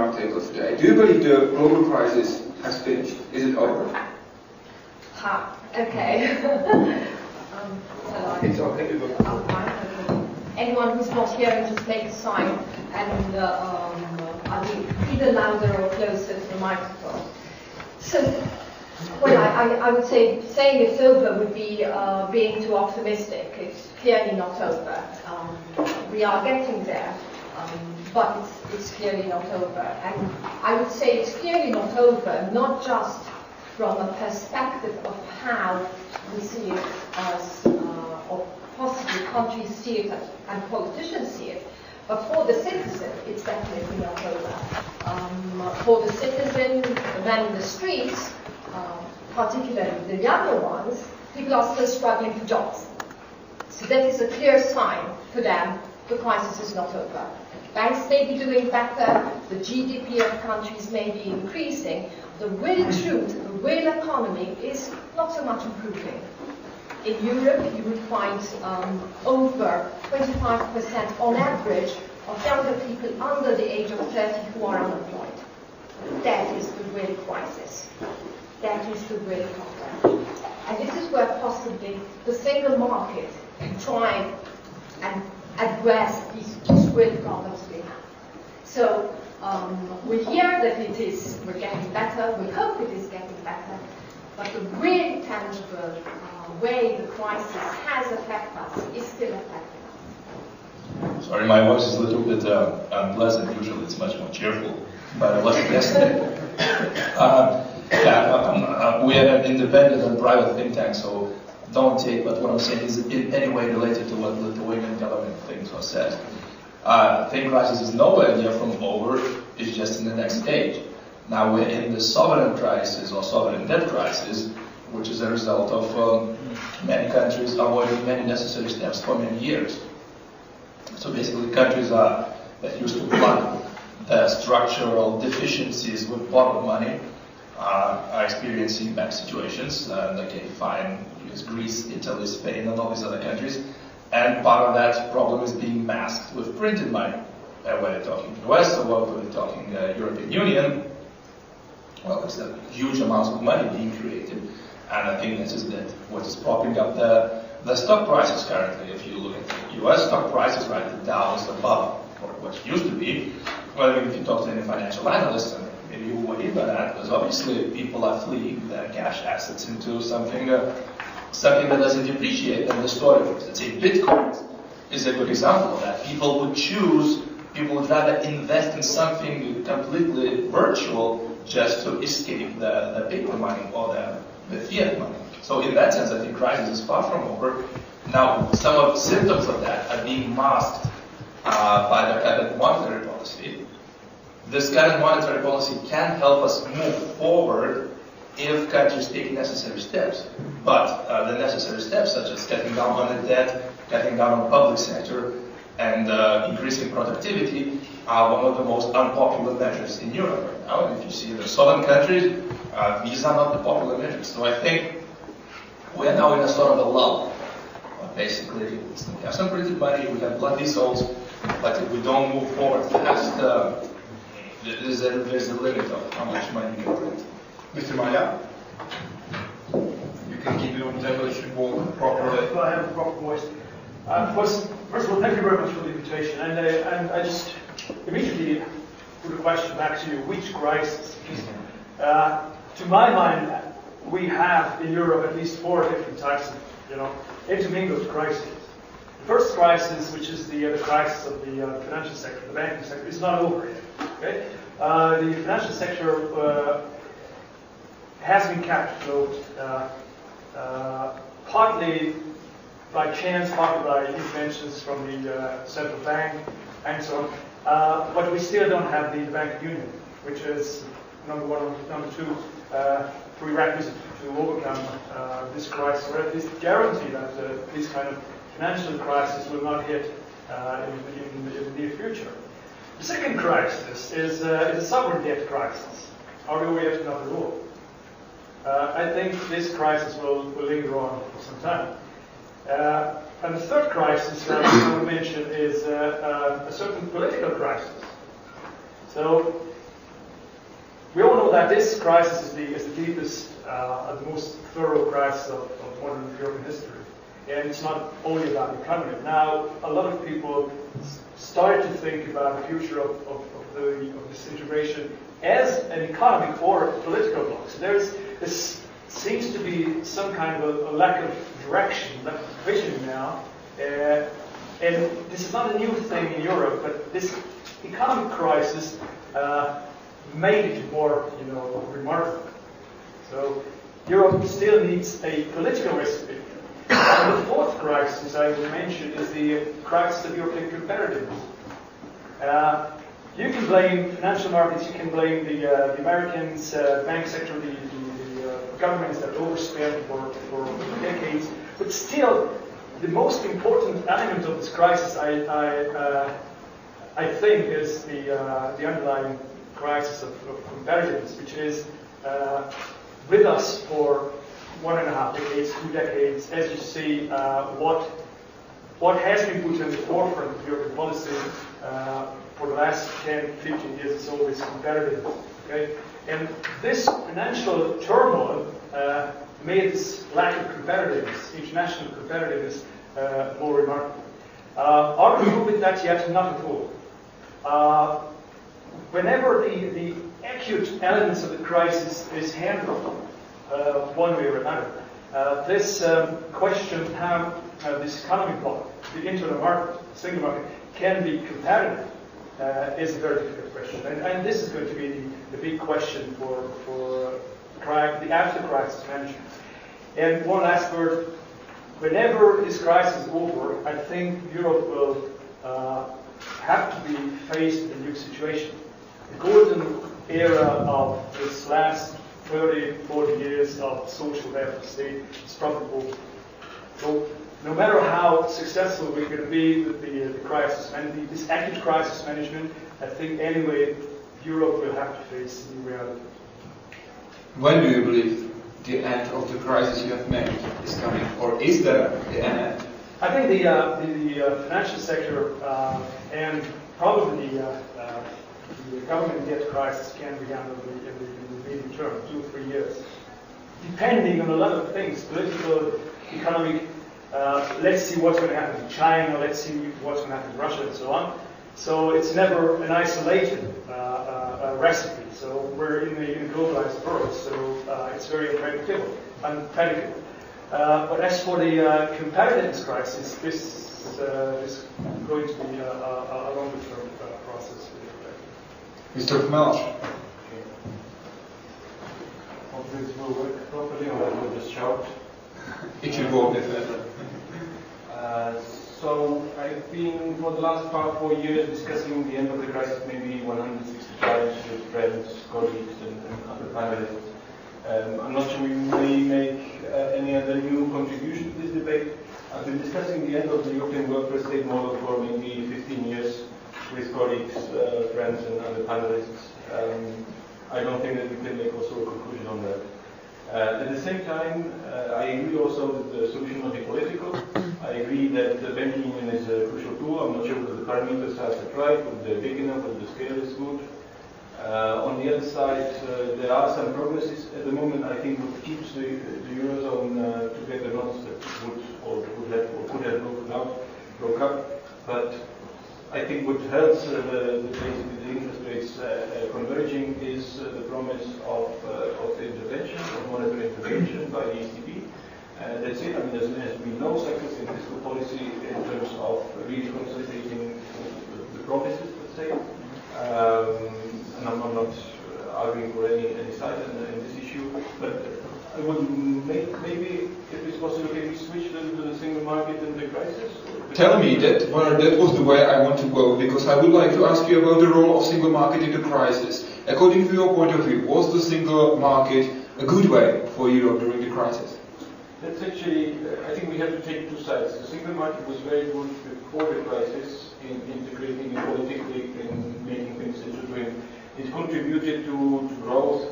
table today. Do you believe the global crisis has finished? Is it over? Ha, okay. It's okay. Anyone who's not hearing, just make a sign, and I'll be either louder or closer to the microphone. So, well, I would say saying it's over would be being too optimistic. It's clearly not over. We are getting there, but it's clearly not over. And I would say it's clearly not over, not just from a perspective of how we see it as, or possibly countries see it and politicians see it, but for the citizen, it's definitely not over. For the citizen, then in the streets, particularly the younger ones, people are still struggling for jobs. So that is a clear sign for them the crisis is not over. Banks may be doing better, the GDP of countries may be increasing, the real truth, the real economy is not so much improving. In Europe, you would find over 25% on average of younger people under the age of 30 who are unemployed. That is the real crisis. That is the real problem. And this is where possibly the single market can try and address these real problems we have. So we hear that we're getting better, we hope it is getting better, but the real tangible way the crisis has affected us is still affecting us. Sorry, my voice is a little bit unpleasant. Usually it's much more cheerful, but I wasn't yesterday. We are an independent and private think tank, so don't take but what I'm saying is in any way related to what the Lithuanian government thinks or says. I think crisis is nowhere near from over, it's just in the next stage. Now we're in the sovereign crisis or sovereign debt crisis, which is a result of many countries avoiding many necessary steps for many years. So basically countries that used to plug the structural deficiencies with borrowed money are experiencing bad situations. Okay, fine, use Greece, Italy, Spain, and all these other countries. And part of that problem is being masked with printed money. Whether you're talking US or whether you're talking European Union, well, there's a huge amounts of money being created. And I think this is what is propping up the stock prices currently. If you look at the US stock prices, right, the Dow is above what it used to be. Well, if you talk to any financial analyst, and maybe you will believe that, because obviously people are fleeing their cash assets into something that doesn't depreciate. And the story, let's say Bitcoin is a good example of that. People would rather invest in something completely virtual just to escape the paper money or the fiat money. So in that sense, I think crisis is far from over. Now, some of the symptoms of that are being masked by the current monetary policy. This current monetary policy can help us move forward if countries take necessary steps. But the necessary steps, such as cutting down on the debt, cutting down on the public sector, and increasing productivity, are one of the most unpopular measures in Europe right now. And if you see the southern countries, these are not the popular measures. So I think we are now in a sort of a lull. Basically, we have some printed money, we have bloody souls, but if we don't move forward fast, there's a limit of how much money we can print. Mr. Marján, you can keep it on the table if you walk properly. If I have a proper voice. First of all, thank you very much for the invitation. And I just immediately put a question back to you: which crisis? To my mind, we have in Europe at least 4 different types of, intermingled crises. The first crisis, which is the crisis of the financial sector, the banking sector, is not over yet. Okay? The financial sector has been kept afloat, partly by chance, partly by interventions from the central bank, and so on. But we still don't have the banking union, which is number one. Number two, prerequisite to overcome this crisis, or at least guarantee that this kind of financial crisis will not hit in the near future. The second crisis is a sovereign debt crisis. How do we have another rule? I think this crisis will linger on for some time. And the third crisis that I want to mention is a certain political crisis. So know that this crisis is the deepest and the most thorough crisis of modern European history. And it's not only about the economy. Now, a lot of people started to think about the future of this integration as an economic or political bloc. So this seems to be some kind of a lack of direction, lack of vision now. And this is not a new thing in Europe, but this economic crisis made it more, remarkable. So Europe still needs a political recipe. And the fourth crisis I will mention is the crisis of European competitiveness. You can blame financial markets, you can blame the Americans, bank sector, the governments that overspent for decades, but still, the most important element of this crisis, I think, is the underlying crisis of competitiveness, which is with us for 1.5 decades, 2 decades. As you see, what has been put in the forefront of European policy for the last 10, 15 years is always competitive. Okay? And this financial turmoil made this lack of competitiveness, international competitiveness, more remarkable. Are we through with that yet? Not at all. Whenever the acute elements of the crisis is handled, one way or another, this question how this economic bloc, the internal market, the single market, can be competitive is a very difficult question. And this is going to be the big question for the after-crisis management. And one last word. Whenever this crisis is over, I think Europe will have to be faced with a new situation. The golden era of this last 30, 40 years of social welfare state is probably over. So no matter how successful we're going to be with the crisis management, this active crisis management, I think anyway Europe will have to face a new reality. When do you believe the end of the crisis you have made is coming, or is there the end? I think the financial sector and probably the government debt crisis can be handled in the medium term, 2 or 3 years, depending on a lot of things, political, economic. Let's see what's going to happen in China. Let's see what's going to happen in Russia, and so on. So it's never an isolated recipe. So we're in a globalized world, so it's very unpredictable. But as for the competitiveness crisis, this is going to be a longer-term process. Mr. Chmelař. Hopefully this will work properly, or I will just shout. It should work definitely. So I've been for the last 4 years discussing the end of the crisis maybe 160 times with friends, colleagues, and other panelists. I'm not sure we may make any other new contribution to this debate. I've been discussing the end of the European welfare state model for maybe 15 years with colleagues, friends, and other panelists. I don't think that we can make also a conclusion on that. At the same time, I agree also that the solution must be political. I agree that the banking union is a crucial tool. I'm not sure whether the parameters are set right, whether they're big enough, whether the scale is good. On the other side, there are some progresses. At the moment, I think what keeps the Eurozone together, not that could have broke up. But I think what helps the interest rates converging is the promise of intervention, of monetary intervention by the ECB. That's it. I mean, there's been no success in fiscal policy in terms of really consolidating the promises, let's say. And I'm not arguing for any side in this issue, but I would maybe, if it's possible, can we switch to the single market and the crisis? Tell me that was the way I want to go, because I would like to ask you about the role of single market in the crisis. According to your point of view, was the single market a good way for Europe during the crisis? That's actually, I think we have to take two sides. The single market was very good before the crisis in integrating it politically, in making things interesting. It contributed to growth.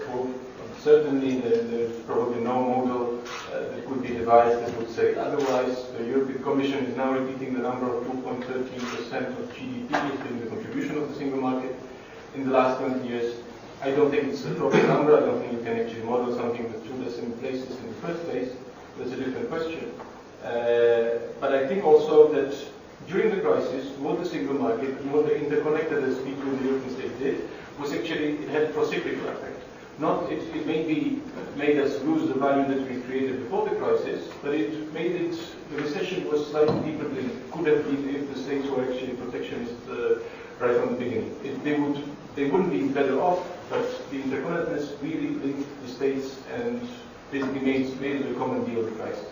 Certainly, there's probably no model that could be devised that would say otherwise. The European Commission is now repeating the number of 2.13% of GDP as being the contribution of the single market in the last 20 years. I don't think it's a proper number. I don't think you can actually model something with two decimal places in the first place. That's a different question. But I think also that during the crisis, what the single market, what the interconnectedness between the European states did, was actually, it had a procyclical effect. Not, it maybe made us lose the value that we created before the crisis, but it made it, the recession was slightly deeper than it could have been if the states were actually protectionist right from the beginning. They wouldn't be better off, but the interconnectedness really linked the states and basically made it a common deal of the crisis.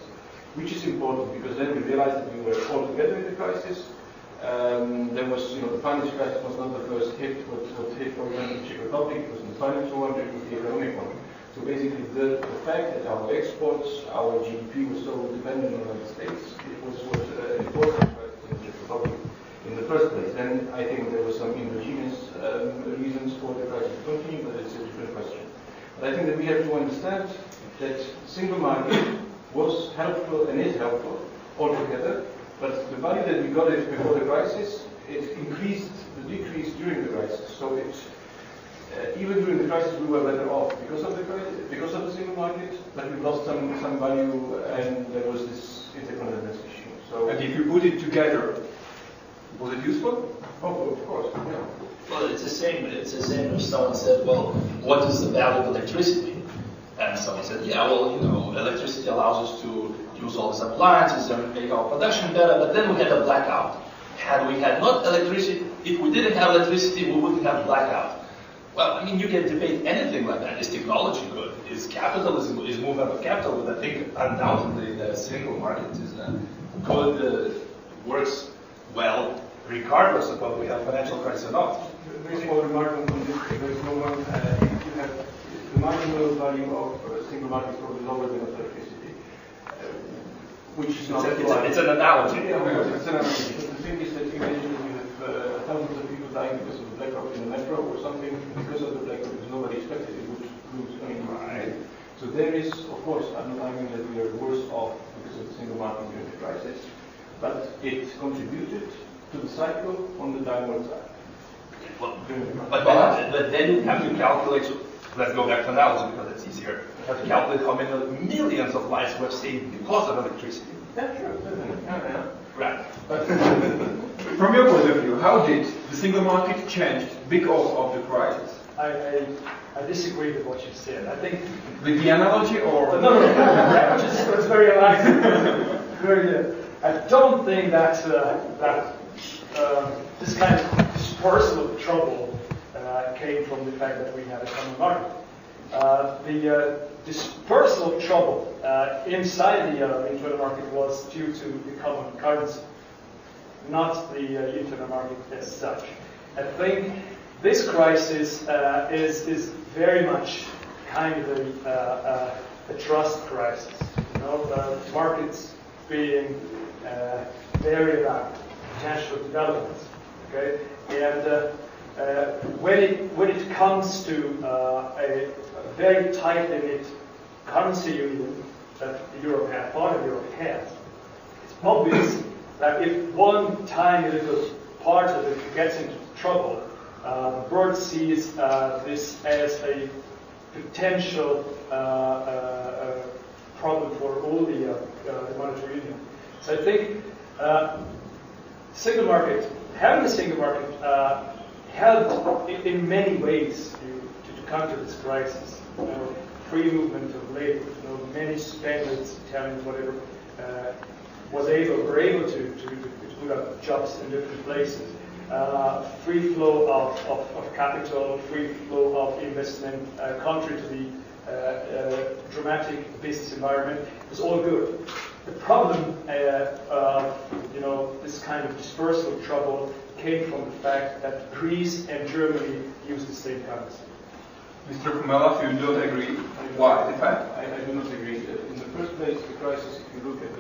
Which is important because then we realized that we were all together in the crisis. There was, the finance crisis was not the first hit, what hit, for example, the Czech Republic. It was the financial one, it was the economic one. So basically, the fact that our exports, our GDP was so dependent on the United States, it was what important crisis in the Czech Republic in the first place. Then I think there were some endogenous reasons for the crisis to continue, but it's a different question. But I think that we have to understand that single market was helpful and is helpful altogether, but the value that we got it before the crisis, it increased the decrease during the crisis. So it, even during the crisis, we were better off because of the crisis, because of the single market, but we lost some value, and there was this interconnectedness issue. So, and if you put it together, was it useful? Oh, of course. Yeah. Well, it's the same. It's the same if someone said, "Well, what is the value of electricity?" And someone said, "Yeah, well, electricity allows us to use all these appliances and make our production better." But then we had a blackout. Had we had not electricity, if we didn't have electricity, we wouldn't have blackout. Well, I mean, you can debate anything like that. Is technology good? Is capitalism, is movement of capital? But I think undoubtedly the single market is good, works well, regardless of whether we have financial crisis or not. Very small remark on this. There is no one. If you have the marginal value of a single market is probably lower than of electricity, which is not. It's an analogy. Yeah, it's an analogy. But the thing is that imagine that you have thousands of people dying because of the blackout in the metro or something because of the blackout because nobody expected it would lose. Right. So there is, of course, I'm not arguing that we are worse off because of the single market during the crisis, but it contributed to the cycle on the downward side. Well, but then you have to calculate. So let's go back to analogy because it's easier. You have to calculate how many millions of lives were saved because of electricity. That's true. Yeah. Right. From your point of view, how did the single market change because of the crisis? I disagree with what you said. I think With the analogy or? no. It's very relaxing. Very good. I don't think that this kind of dispersal of trouble came from the fact that we had a common market. The dispersal of trouble inside the internal market was due to the common currency, not the internal market as such. I think this crisis is very much kind of a trust crisis. Markets being very about potential developments. Okay, and when it comes to a very tightly knit currency union that Europe has, part of Europe has, it's obvious that if one tiny little part of it gets into trouble, the world sees this as a potential problem for all the monetary union. So I think having a single market helped in many ways to counter this crisis. Free movement of labor, many Spaniards, Italians, whatever, were able to put up jobs in different places. Free flow of capital, free flow of investment, contrary to the dramatic business environment, was all good. The problem this kind of dispersal of trouble came from the fact that Greece and Germany use the same currency. Mr. Chmelař, you don't agree? Why? In fact, I do not agree. In the first place, the crisis, if you look at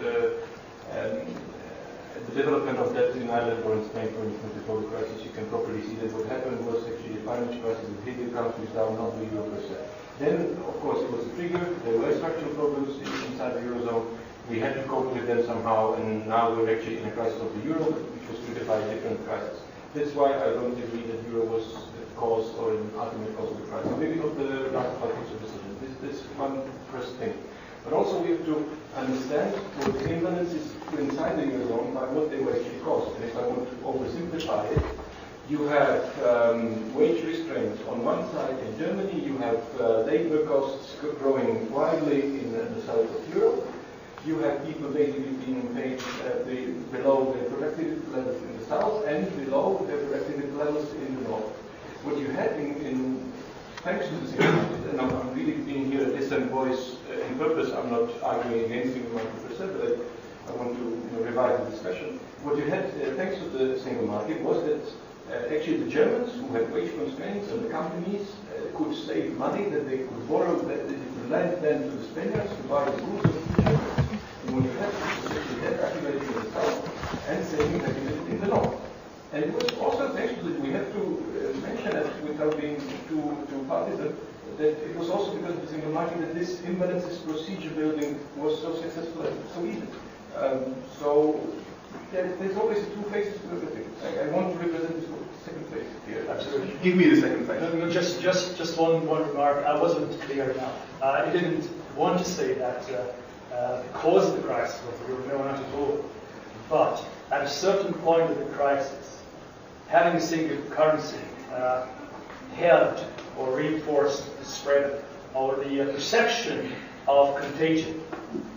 the development of debt in Ireland or in Spain, for instance, before the crisis, you can properly see that what happened was actually a financial crisis that hit the countries down, not the euro per se. Then, of course, it was a trigger. There were structural problems inside the eurozone. We had to cope with them somehow, and now we're actually in a crisis of the euro, which was triggered by a different crisis. That's why I don't agree that euro was the cause or an ultimate cause of the crisis. also we have to understand what the imbalances inside the Eurozone by what they will actually cost. And if I want to oversimplify it, you have wage restraints on one side in Germany, you have labor costs growing widely in the south of Europe, you have people basically being paid below their productivity levels in the south and below their productivity levels in the north. What you had thanks to the single market, and I'm really being here a distant voice in purpose, I'm not arguing against single market per se, but I want to revive the discussion. What you had thanks to the single market was that actually the Germans who had wage constraints and the companies could save money that they could borrow, that they could lend then to the Spaniards to buy the goods of the Germans. And what you had was actually debt accumulating in the south and saving accumulated in the north. And it was also thanks to that we have to mention it without being too partisan, that it was also because of the single market that this imbalances procedure building was so successful and so easy. So there's always two phases to everything. I want to represent this second phase here. Absolutely. Give me the second phase. No, just one remark. I wasn't clear enough. I didn't want to say that the cause of the crisis was the euro. No, not at all. But at a certain point of the crisis, having a single currency helped or reinforced the spread or the perception of contagion.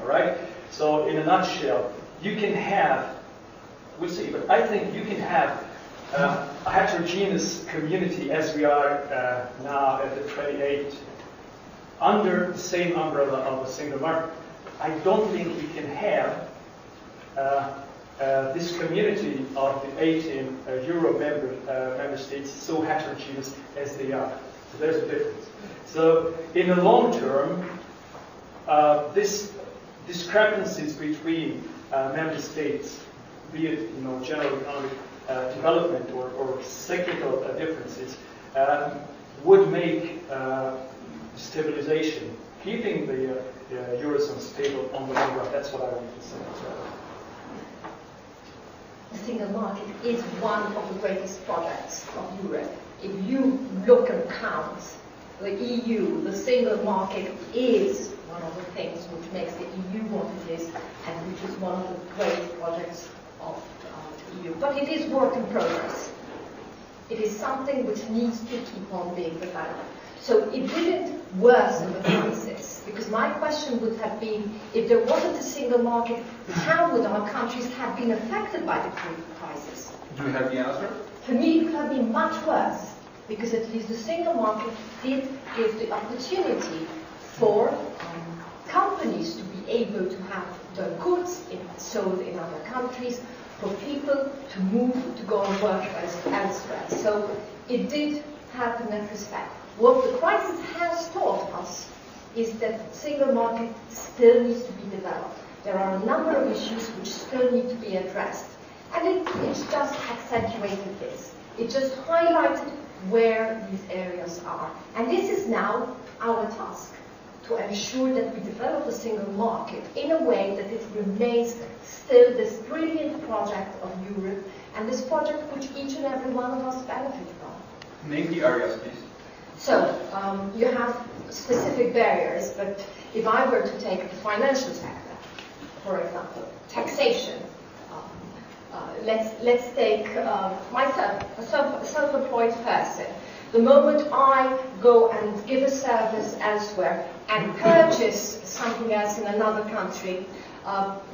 All right. So, in a nutshell, you can have. We'll see, but I think you can have a heterogeneous community as we are now at the 28 under the same umbrella of a single market. I don't think we can have this community of the 18 Euro member states so heterogeneous as they are. So there's a difference. So in the long term, this discrepancies between member states, be it general economic development or cyclical differences, would make stabilization, keeping the Eurozone stable on the long run. That's what I wanted to say. The single market is one of the greatest projects of Europe. If you look and count the EU, the single market is one of the things which makes the EU what it is, and which is one of the great projects of the EU. But it is work in progress. It is something which needs to keep on being developed. So it didn't worsen the crisis, because my question would have been, if there wasn't a single market, how would our countries have been affected by the crisis? Do you have the answer? For me, it could have been much worse, because at least the single market did give the opportunity for companies to be able to have their goods sold in other countries, for people to move, to go and work elsewhere. So it did happen in that respect. What the crisis has taught us is that the single market still needs to be developed. There are a number of issues which still need to be addressed. And it just accentuated this. It just highlighted where these areas are. And this is now our task, to ensure that we develop the single market in a way that it remains still this brilliant project of Europe, and this project which each and every one of us benefit from. Name the areas, please. So, you have specific barriers, but if I were to take the financial sector, for example, taxation, let's take myself, a self-employed person. The moment I go and give a service elsewhere and purchase something else in another country,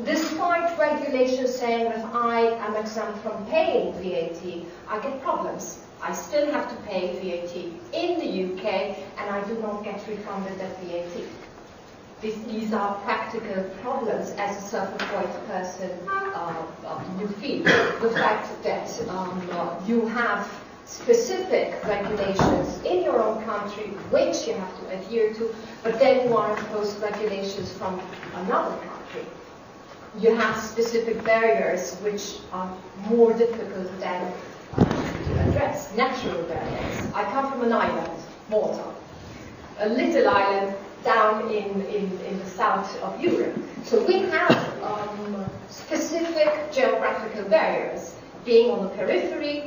despite regulations saying that I am exempt from paying VAT, I get problems. I still have to pay VAT in the UK, and I do not get refunded that VAT. These are practical problems as a self-employed person you feel. The fact that you have specific regulations in your own country which you have to adhere to, but then you are imposed regulations from another country. You have specific barriers which are more difficult than to address, natural barriers. I come from an island, Malta, a little island down in the south of Europe. So we have specific geographical barriers, being on the periphery,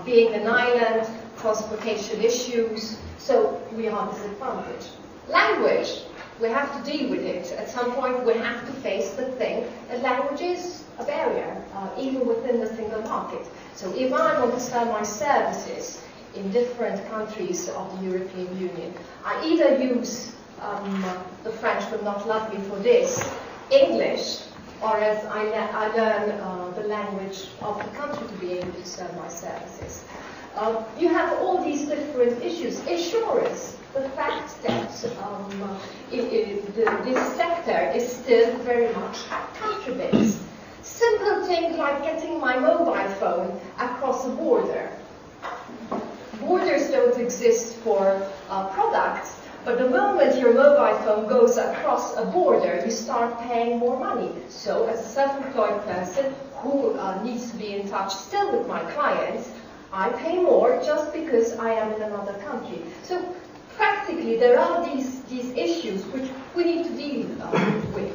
being an island, transportation issues, so we are disadvantaged. Language. We have to deal with it. At some point, we have to face the thing that language is a barrier, even within the single market. So if I want to sell my services in different countries of the European Union, I either use, the French will not love me for this, English, or as I learn the language of the country to be able to sell my services. You have all these different issues. Insurance, the fact that this sector is still very much country-based. Simple things like getting my mobile phone across a border. Borders don't exist for products, but the moment your mobile phone goes across a border, you start paying more money. So as a self-employed person who needs to be in touch still with my clients, I pay more just because I am in another country. So practically there are these issues which we need to deal with,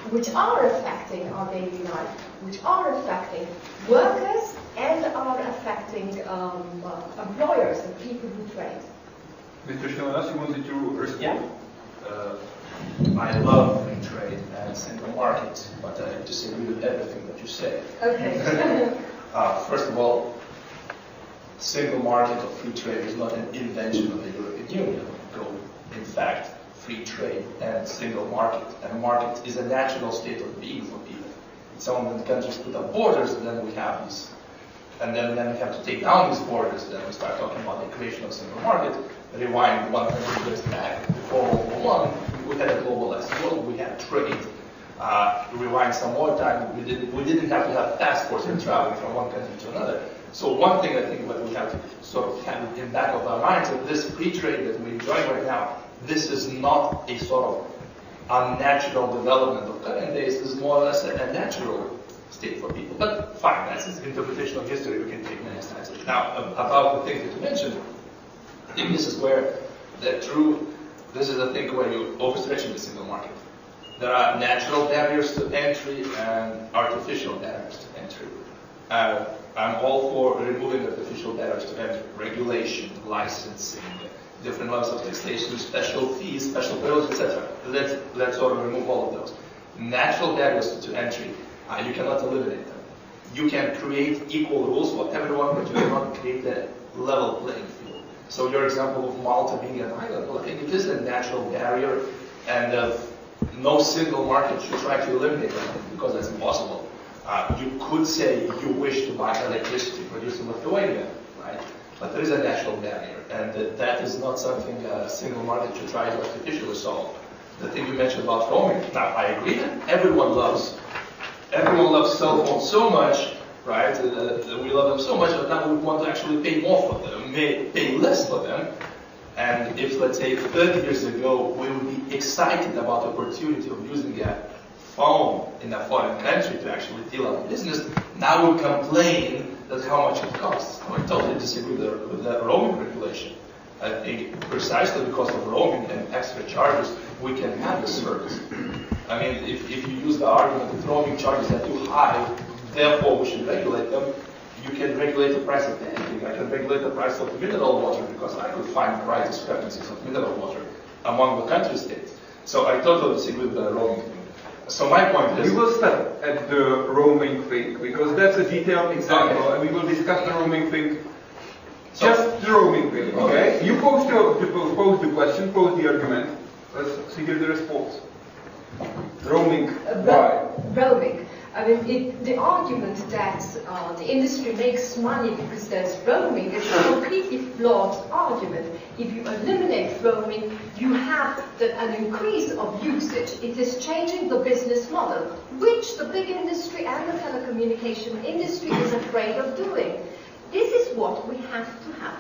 which are affecting our daily life, which are affecting workers and are affecting employers and people who trade. Mr. Silenas, you wanted to respond? Yeah. I love free trade and single market, but I disagree with everything that you say. Okay. First of all, single market or free trade is not an invention of the European Union. In fact, free trade and single market. And a market is a natural state of being for people. It's only when countries put up borders, then we have these. And then we have to take down these borders, then we start talking about the creation of single market. Rewind 100 years back, before World War I, we had a globalized world, we had trade. Rewind some more time, we didn't have to have passports and traveling from one country to another. So one thing I think that we have to sort of have in the back of our minds is this free trade that we enjoy right now, this is not a sort of unnatural development of current days, this is more or less a natural state for people. But fine, that's an interpretation of history, we can take many sides. Now, about the things that you mentioned, I think this is where this is a thing where you're overstretching the single market. There are natural barriers to entry and artificial barriers to entry. I'm all for removing artificial barriers to entry, regulation, licensing, different levels of taxation, special fees, special bills, etc. Let's sort of remove all of those. Natural barriers to entry, you cannot eliminate them. You can create equal rules for everyone, but you cannot create a level playing field. So your example of Malta being an island, well, I think it is a natural barrier, and no single market should try to eliminate them, because that's impossible. You could say you wish to buy electricity produced in Lithuania, right? But there is a natural barrier, and that is not something a single market should try to artificially solve. The thing you mentioned about roaming, now I agree that everyone loves cell phones so much, right? We love them so much that now we want to actually pay more for them, pay less for them. And if, let's say, 30 years ago, we would be excited about the opportunity of using a phone in a foreign country to actually deal our business, now we complain that how much it costs. I totally disagree with the roaming regulation. I think precisely because of roaming and extra charges, we can have the service. I mean, if you use the argument that roaming charges are too high, therefore we should regulate them, you can regulate the price of anything. I can regulate the price of mineral water because I could find price discrepancies of mineral water among the country states. So I totally disagree with the roaming thing. So my point is... We will stop at the roaming thing, because that's a detailed example, okay. And we will discuss the roaming thing, just the roaming thing, okay? You pose the question, pose the argument, let's hear the response. Roaming, why? Roaming. I mean, the argument that the industry makes money because there's roaming is a completely flawed argument. If you eliminate roaming, you have an increase of usage. It is changing the business model, which the big industry and the telecommunication industry is afraid of doing. This is what we have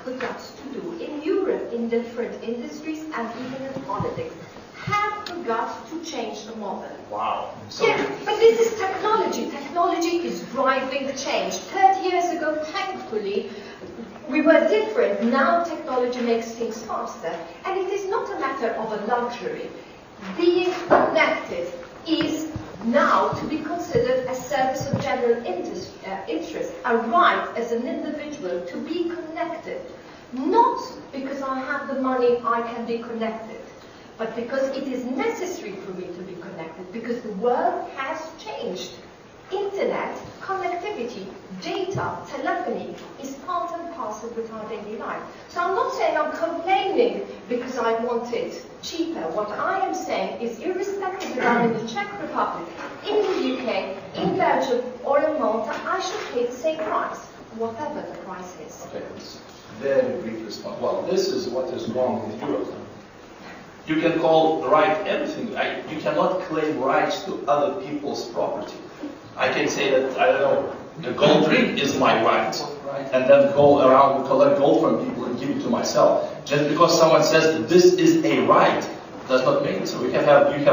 the guts to do in Europe, in different industries, and even in politics. Have the guts to change the model. Wow. So yeah, but this is technology. Technology is driving change. 30 years ago, thankfully, we were different. Now technology makes things faster. And it is not a matter of a luxury. Being connected is now to be considered a service of general interest, a right as an individual to be connected. Not because I have the money I can be connected. but because it is necessary for me to be connected, because the world has changed. Internet, connectivity, data, telephony is part and parcel with our daily life. So I'm not saying I'm complaining because I want it cheaper. What I am saying is, irrespective of whether I'm in the Czech Republic, in the UK, in Belgium, or in Malta, I should pay the same price, whatever the price is. Okay, very brief response. Well, this is what is wrong with Europe. You can call right everything. You cannot claim rights to other people's property. I can say that, I don't know, the gold ring is my right, and then go around and collect gold from people and give it to myself. Just because someone says that this is a right, does not mean it. So you have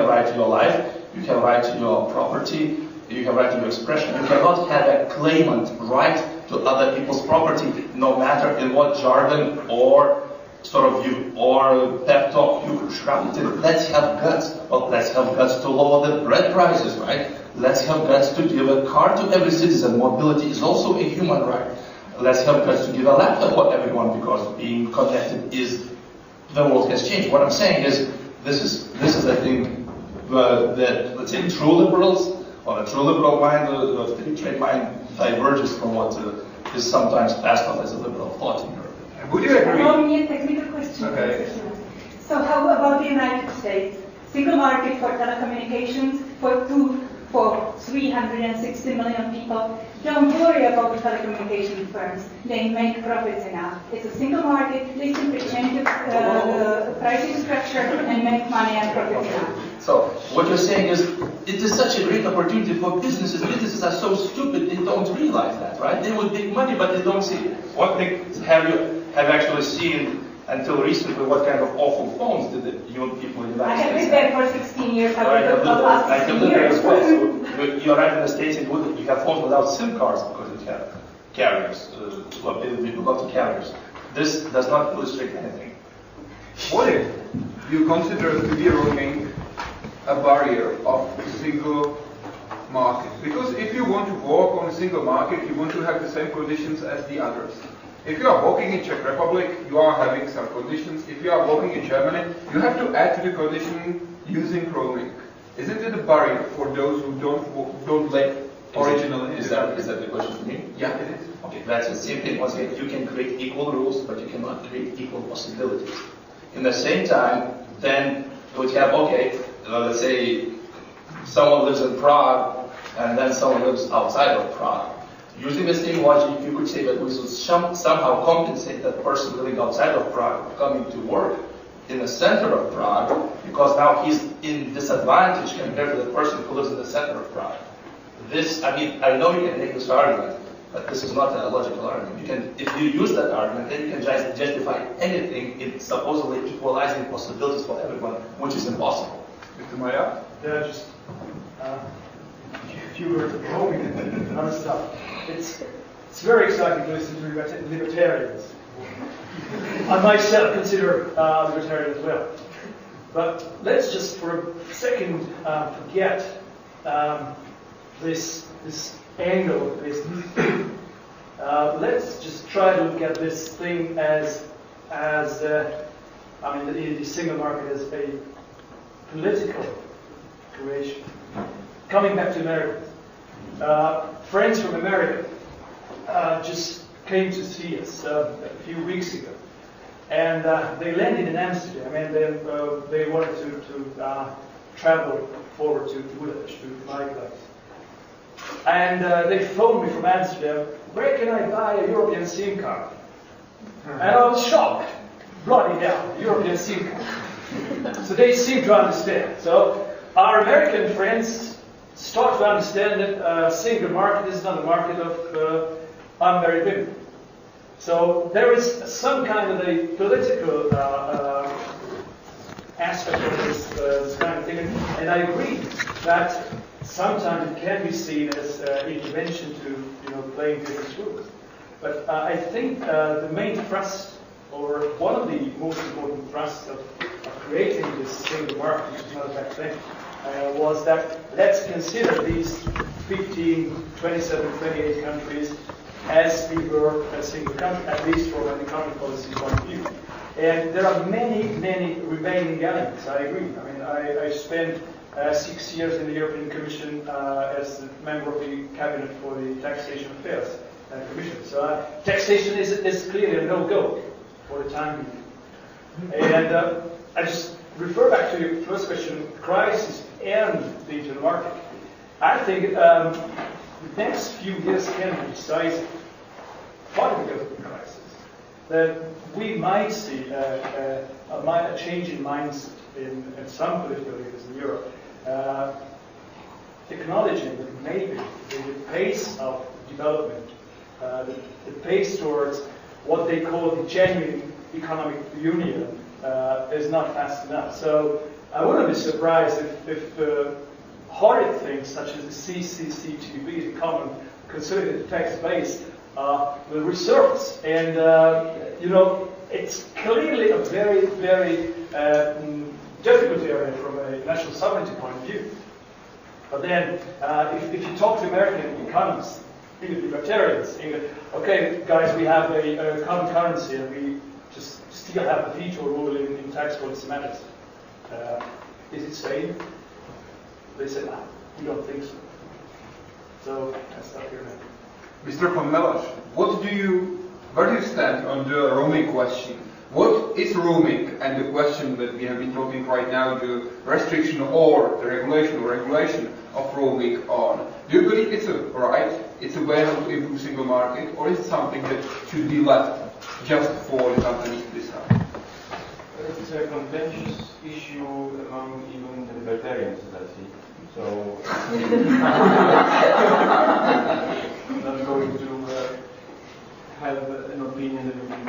right to your life, you have right to your property, you have right to your expression. You cannot have a claimant right to other people's property, no matter in what jargon or sort of pep talk you shroud it. Let's have guts. Well, let's have guts to lower the bread prices, right? Let's have guts to give a car to every citizen. Mobility is also a human right. Let's have guts to give a laptop for everyone, because being connected is, the world has changed. What I'm saying is, this is I think, that, let's say, true liberals, or a true liberal mind, the free trade mind diverges from what is sometimes passed on as a liberal thought in Europe. Would you agree? Allow me a technical question. Okay. So how about the United States? Single market for telecommunications for 360 million people. Don't worry about the telecommunication firms. They make profits enough. It's a single market. They simply change the pricing structure and make money and profits enough. So what you're saying is, it is such a great opportunity for businesses. Businesses are so stupid, they don't realize that, right? They would make money, but they don't see it. What things have you actually seen until recently? What kind of awful phones did the young people in the United States I have lived there for 16 years. I have lived there as well. So you're right in the States, you have phones without SIM cards because it had carriers, ability to go to carriers. This does not illustrate anything. What if you consider TV roaming a barrier of single market? Because if you want to walk on a single market, you want to have the same conditions as the others. If you are walking in Czech Republic, you are having some conditions. If you are walking in Germany, you have to add to the condition using roaming. Isn't it a barrier for those who don't live originally? Is that the question for me? Yeah, it is. Okay, that's the same thing. Once again, you can create equal rules, but you cannot create equal possibilities. In the same time, then you would have, okay, let's say someone lives in Prague, and then someone lives outside of Prague. Using the same logic, you could say that we should somehow compensate that person living outside of Prague coming to work in the center of Prague, because now he's in disadvantage compared to the person who lives in the center of Prague. This, I mean, I know you can make this argument, but this is not a logical argument. You can, if you use that argument, then you can justify anything in supposedly equalizing possibilities for everyone, which is impossible. Mr. Marján? Yeah, just a few words of roaming and other stuff. It's very exciting to listen to libertarians. I myself consider libertarian as well. But let's just for a second forget this angle of business. Let's just try to look at this thing as I mean, the single market as a political creation. Coming back to America, friends from America just came to see us a few weeks ago, and they landed in Amsterdam, and they wanted to travel forward to Budapest, to my place. And they phoned me from Amsterdam, where can I buy a European SIM card? And I was shocked. Bloody hell, European SIM card. So they seem to understand. So our American friends start to understand that single market is not a market of unmarried women. So there is some kind of a political aspect of this kind of thing. And I agree that sometimes it can be seen as intervention to playing different rules. But I think the main thrust, or one of the most important thrusts of creating this single market, which is not a bad thing, was that let's consider these 15, 27, 28 countries as we were a single country, at least from an economic policy point of view. And there are many, many remaining elements, I agree. I mean, I spent 6 years in the European Commission as a member of the cabinet for the Taxation Affairs Commission. So taxation is clearly a no-go for the time being. And I just refer back to your first question, crisis and the internal market. I think the next few years can be decisive, partly because of the crisis. That we might see a change in mindset in some political leaders in Europe, acknowledging that maybe the pace of development, the pace towards what they call the genuine economic union is not fast enough. So I wouldn't be surprised if horrid things such as the CCCTB, the Common Consolidated Tax Base, will resurface. And, you know, it's clearly a very, very difficult area from a national sovereignty point of view. But then, if you talk to American economists, even libertarians, okay, guys, we have a common currency and we just still have a veto rule in tax policy matters. Is it sane? They said, we don't think so. So, I stop here now. Mr. Chmelař, where do you stand on the roaming question? What is roaming and the question that we have been talking right now, the restriction or the regulation of roaming on? Do you believe it's a right, it's a way to improve single market, or is it something that should be left just for the companies to decide? It's a contentious issue among even the libertarians, as I see. So, I'm not going to have an opinion that will be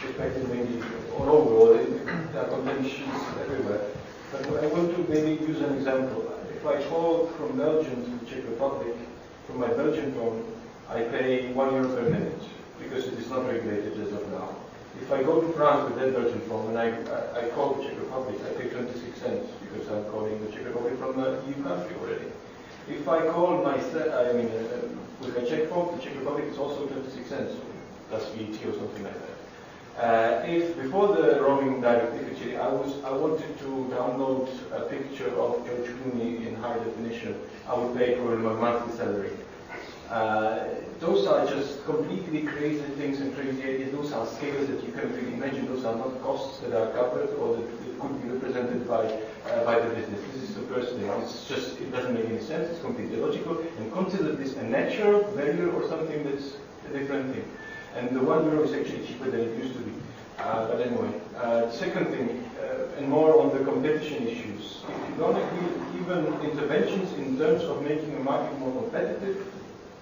respected maybe all over, or there are contentions everywhere. But I want to maybe use an example. If I call from Belgium to the Czech Republic, from my Belgian phone, I pay €1 per minute, because it is not regulated as of now. If I go to France with that Belgian phone and I call the Czech Republic, I pay 26 cents because I'm calling the Czech Republic from a EU country already. If I call with my Czech phone, the Czech Republic is also 26 cents, plus VAT or something like that. If before the roaming directive, actually, I wanted to download a picture of George Clooney in high definition, I would pay for my monthly salary. Those are just completely crazy things and crazy ideas. Those are scales that you can't really imagine. Those are not costs that are covered or that could be represented by the business. This is the first thing. It's just, it doesn't make any sense. It's completely illogical. And consider this a natural value or something that's a different thing. And the €1 is actually cheaper than it used to be. But anyway, the second thing, and more on the competition issues. If you don't agree with even interventions in terms of making a market more competitive,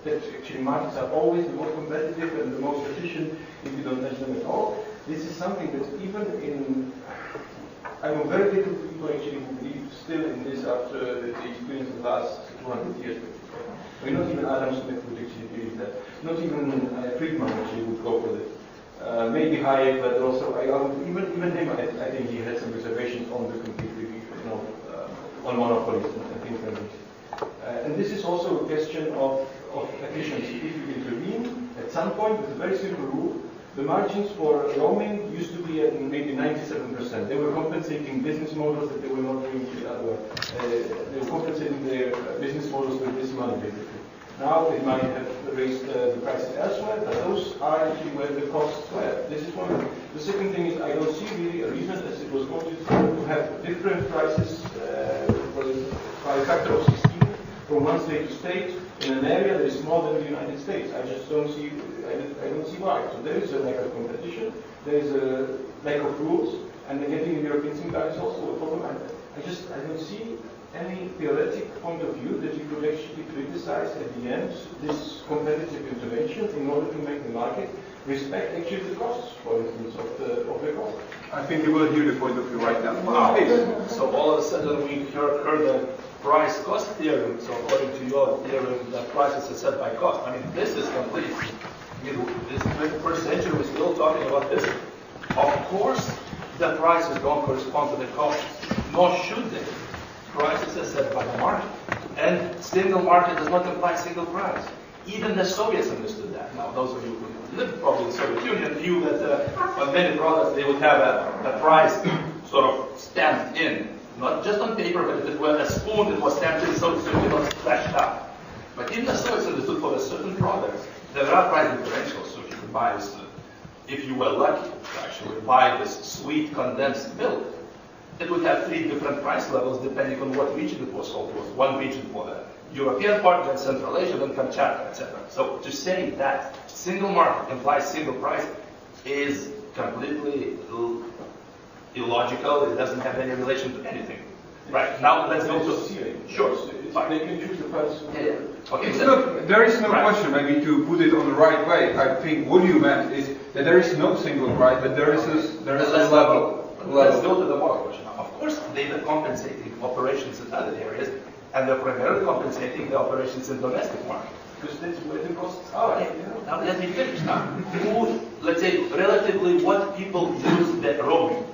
that actually markets are always the most competitive and the most efficient if you don't measure them at all. This is something that even in, I know very little people actually who believe still in this after the experience of the last 200 years. I mean, not even Adam Smith would actually believe that. Not even Friedman actually would go for this. Maybe Hayek, but also even him, I think he had some reservations on the completely, on monopolies and things like this. And this is also a question of efficiency. If you intervene at some point with a very simple rule, the margins for roaming used to be at maybe 97%. They were compensating business models that they were not doing otherwise. They were compensating their business models with this money, basically. Now they might have raised the prices elsewhere, but those are actually where the costs were. This is one. The second thing is I don't see really a reason, as it was quoted, to have different prices by a factor of 16 from one state to state in an area that is smaller than the United States. I just don't see. I don't see why. So there is a lack of competition. There is a lack of rules, and getting a European SIM card is also a problem. I don't see any theoretic point of view that you could actually criticize at the end this competitive intervention in order to make the market respect actually the costs, for instance, of the cost. I think you will hear the point of view right now. Wow. So all of a sudden we heard the price-cost theorem. So according to your theorem, the prices are set by cost. I mean, this is complete. This 21st century, we're still talking about this. Of course, the prices don't correspond to the costs, nor should they. Prices are set by the market. And single market does not imply single price. Even the Soviets understood that. Now, those of you who lived probably in the Soviet Union knew that on many products they would have a price sort of stamped in. Not just on paper, but if it were a spoon, it was stamped in so it was flashed out. But even the Soviets understood for a certain products, there are price differentials. So if you could buy this, if you were lucky to actually buy this sweet condensed milk, it would have 3 different price levels depending on what region it was sold to. One region for the European part, then Central Asia, then Kamchatka, etc. So to say that single market implies single price is completely illogical. It doesn't have any relation to anything. Right, now let's go to... Sure. They can choose the price. Yeah. Okay, there is no question, maybe to put it on the right way. I think what you meant is that there is no single price, but there is a level. Let's go to the moral question. Of course, they are compensating operations in other areas, and they're primarily compensating the operations in domestic market. Because that's where the costs are. Now let me finish now. Who, let's say, relatively what people use the roaming?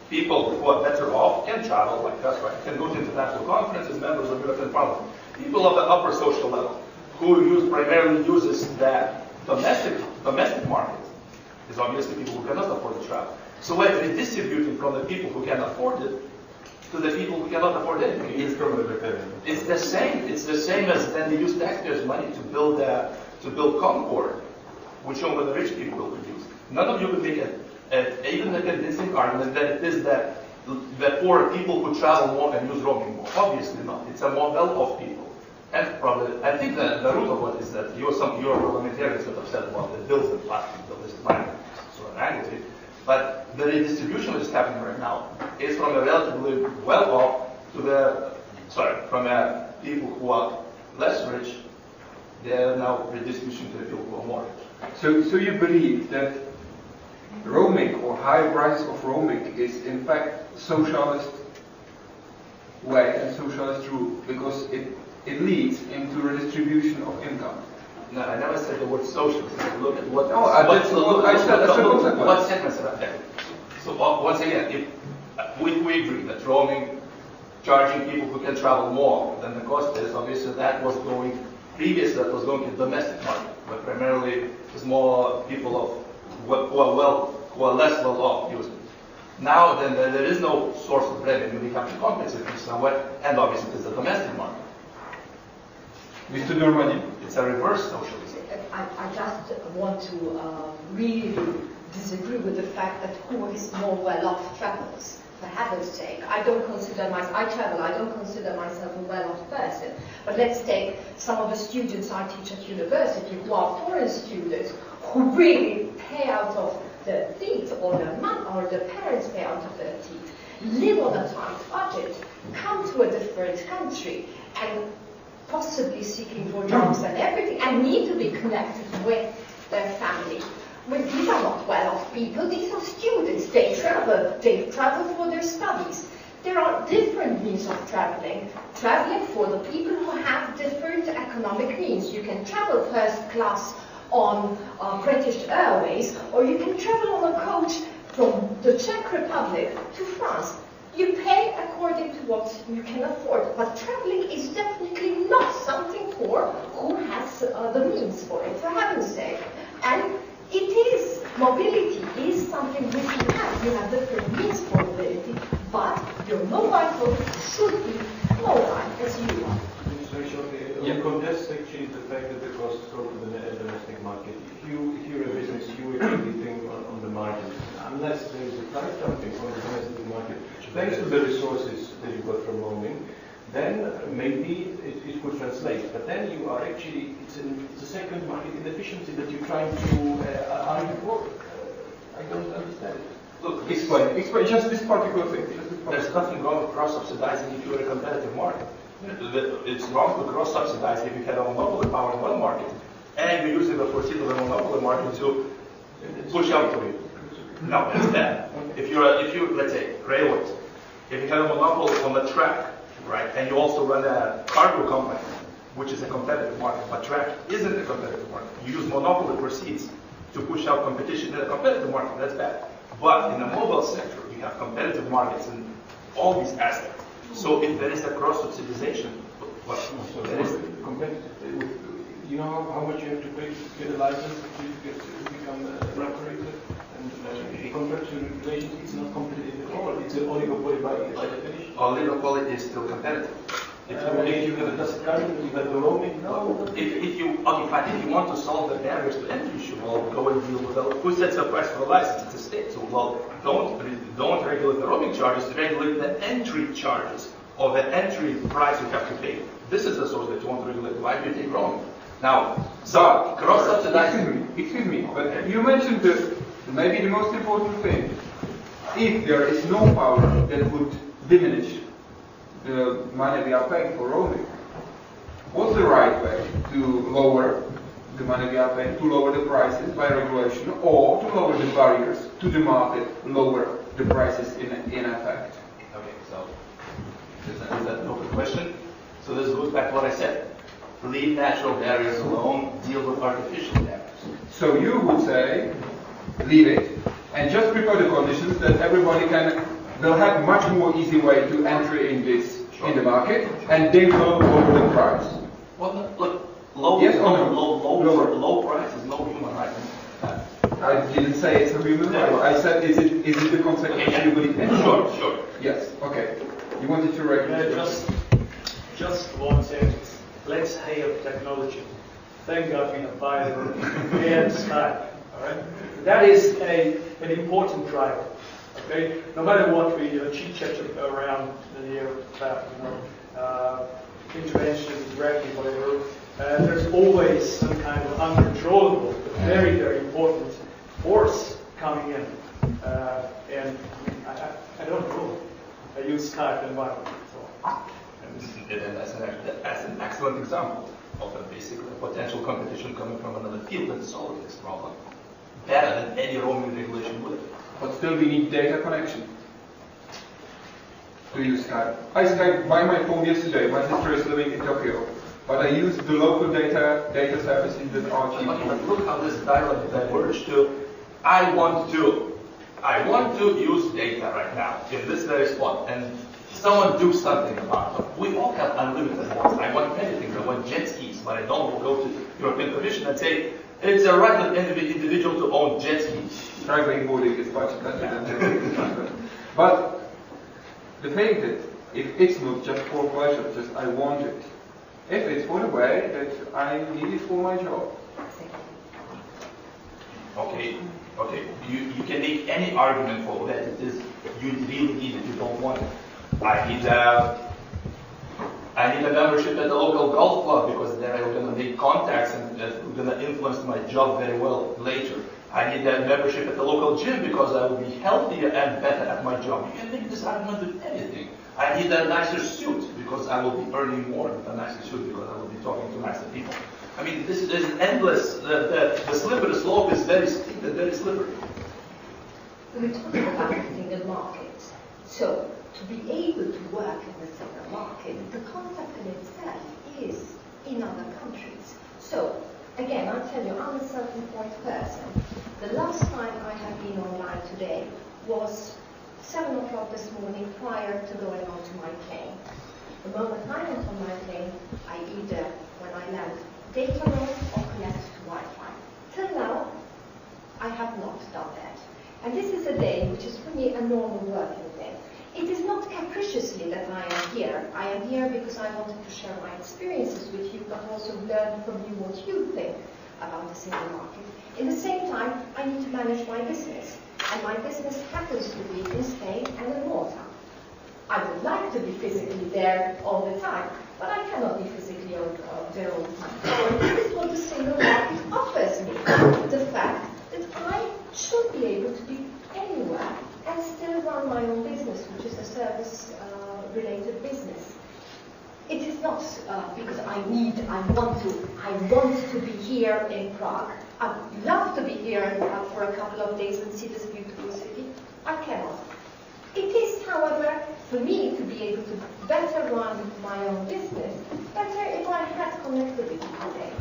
People who are better off can travel like us, right? Can go to international conferences, members of European Parliament. People of the upper social level who primarily uses the domestic market is obviously people who cannot afford to travel. So we're redistributing from the people who can afford it to the people who cannot afford anything. It's the same. It's the same as then they use taxpayers' money to build Concord, which only the rich people will produce. None of you would make even a convincing argument that it is that the poor people who travel more and use roaming more. Obviously not. It's a more well-off people. And probably, I think the root of what is that you're parliamentarians that upset about the bills and plastic bill. This is my sort of angle to it. But the redistribution that is happening right now is from a relatively well-off to from people who are less rich. They are now redistribution to the people who are more rich. So you believe that roaming or high prices of roaming is in fact socialist way and socialist rule because it leads into redistribution of income. No, I never said the word socialist. Look at what. No, I said what sentence about that? So once again, if we agree that roaming, charging people who can travel more than the cost is, obviously that was going previously that was going to the domestic market, but primarily it's more people who are less well off users. Now then there is no source of revenue. We have to compensate in some way, and obviously it's the domestic market. Mr. Darmanin. It's a reverse socialism. I just want to really disagree with the fact that who is more well-off travels. For heaven's sake, I don't consider myself, I travel, I don't consider myself a well-off person. But let's take some of the students I teach at university who are foreign students who really pay out of their teeth or their mom or their parents pay out of their teeth, live on a tight budget, come to a different country and possibly seeking for jobs and everything, and need to be connected with their family. But these are not well-off people, these are students. They travel for their studies. There are different means of traveling. Traveling for the people who have different economic means. You can travel first class on British Airways, or you can travel on a coach from the Czech Republic to France. You pay according to what you can afford, but traveling is definitely not something for who has the means for it, for heaven's sake. And it is, mobility is something which you have. You have different means for mobility, but your mobile phone should be mobile as you are. Just very shortly, you contest actually the fact that the costs go to the domestic market. If you're a business, you actually think on the margins. Unless there is a price dumping on the domestic market, thanks to the resources that you got from roaming, then maybe it could translate. But then you are actually, it's a second market inefficiency that you're trying to argue for. I don't understand it. Look, Explain just this particular thing. There's nothing wrong with cross-subsidizing if you're a competitive market. It's wrong to cross-subsidize if you have a monopoly power in one market, and you're using the foreseeable monopoly market to push out to you. No, it's bad. If you let's say railways, if you have a monopoly on the track, right, and you also run a cargo company, which is a competitive market, but track isn't a competitive market. You use monopoly proceeds to push out competition in a competitive market. That's bad. But in the mobile sector, you have competitive markets in all these aspects. So if there is a cross-subsidization, there is competitive. you know how much you have to pay to get a license to become an operator? And the contractual relations, it's not competitive at all. It's an oligopoly by definition. Oligopoly is still competitive. If you have a dust current, you have the roaming. No. If you want to solve the barriers to entry, you will go and deal with who sets the price for a license? It's the state. So don't regulate the roaming charges. Regulate the entry charges or the entry price you have to pay. This is the source that you want to regulate. Why do you take roaming? Now, so cross-subsidizing. Excuse me, but you mentioned maybe the most important thing. If there is no power that would diminish the money we are paying for roaming, what's the right way to lower the money we are paying, to lower the prices by regulation, or to lower the barriers to the market, lower the prices in effect? Okay, so is that an open question? So this goes back to what I said. Leave natural barriers alone, deal with artificial barriers. So you would say, leave it, and just prepare the conditions that everybody will have much more easy way to enter in the market, and they will lower the price. Well, look, low price is no human right. I didn't say it's a human right. I said, is it the concept of everybody? Sure. Yes. Okay. You wanted to regulate? Just one sentence. Let's hail technology. Thank God we have fiber and Skype. All right. That is an important driver. Okay. No matter what we chit-chat around the about, intervention, directly, whatever. There's always some kind of uncontrollable, but very, very important force coming in. And I don't know. I use Skype environment. That's an excellent example of a basically potential competition coming from another field and solving this problem better than any roaming regulation would. But still we need data connection to use Skype. I Skyped by my phone yesterday. My sister is living in Tokyo. But I use the local data services that are cheap. But look how this dialogue diverged to I want to use data right now in this very spot, and someone do something about it. We all have unlimited wants. I want many things. I want jet skis, but I don't go to the European Commission and say it's a right of any individual to own jet skis. Driving boarding is much better than jet skis. But the thing that if it's not just for pleasure, just I want it. If it's for the way that I need it for my job. Okay. You can make any argument for that. It is you really need it. You don't want it. I need a membership at the local golf club because then I'm going to make contacts and that's going to influence my job very well later. I need a membership at the local gym because I will be healthier and better at my job. You can make this argument with anything. I need a nicer suit because I will be earning more with a nicer suit because I will be talking to nicer people. I mean, this is endless. The slippery slope is very steep and very slippery. We're talking about the single market. So, to be able to work in the single market, the concept in itself is in other countries. So, again, I'll tell you, I'm a self-employed person. The last time I have been online today was 7 o'clock this morning prior to going on to my plane. The moment I went on my plane, I either, when I land, data load or connect to Wi-Fi. Till now, I have not done that. And this is a day which is for me a normal working day. It is not capriciously that I am here. I am here because I wanted to share my experiences with you, but also learn from you what you think about the single market. In the same time, I need to manage my business. And my business happens to be in Spain and in Malta. I would like to be physically there all the time, but I cannot be physically there all the time. So this is what the single market offers me. The fact that I should be able to be anywhere and still run my own business, which is a service-related business. It is not because I want to be here in Prague. I would love to be here in Prague for a couple of days and see this beautiful city. I cannot. It is, however, for me to be able to better run my own business, better if I had connectivity today.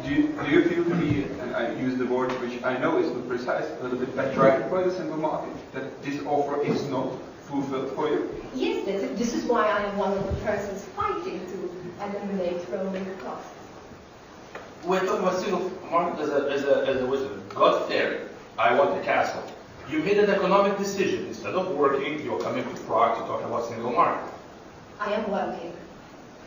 Do you feel to be, and I use the word which I know is not precise, a little bit attracted by the single market, that this offer is not fulfilled for you? Yes, this is why I am one of the persons fighting to eliminate roaming costs. we're talking about single market as a wisdom. God theory. I want a castle. You made an economic decision. Instead of working, you're coming to Prague to talk about single market. I am working.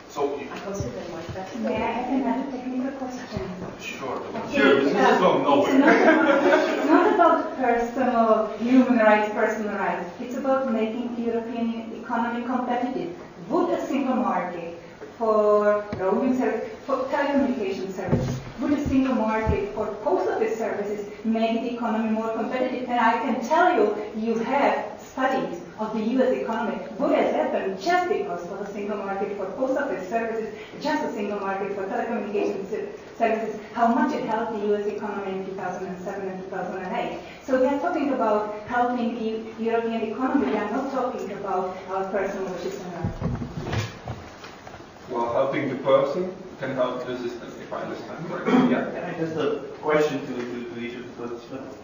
So I consider myself. May I have another technical question? Sure. Okay, Sure. This is from nowhere. It's not about personal human rights, personal rights. It's about making the European economy competitive. Would a single market for roaming service, for telecommunication services, would a single market for post office services make the economy more competitive? And I can tell you, you have studies of the U.S. economy. Would it happen just because of a single market for post office services, just a single market for telecommunication services, how much it helped the U.S. economy in 2007 and 2008. So we are talking about helping the European economy. We are not talking about our personal wishes and rights. Well, helping the person can help the system, if I understand correctly. Yeah. Can I just a question to each of the participants?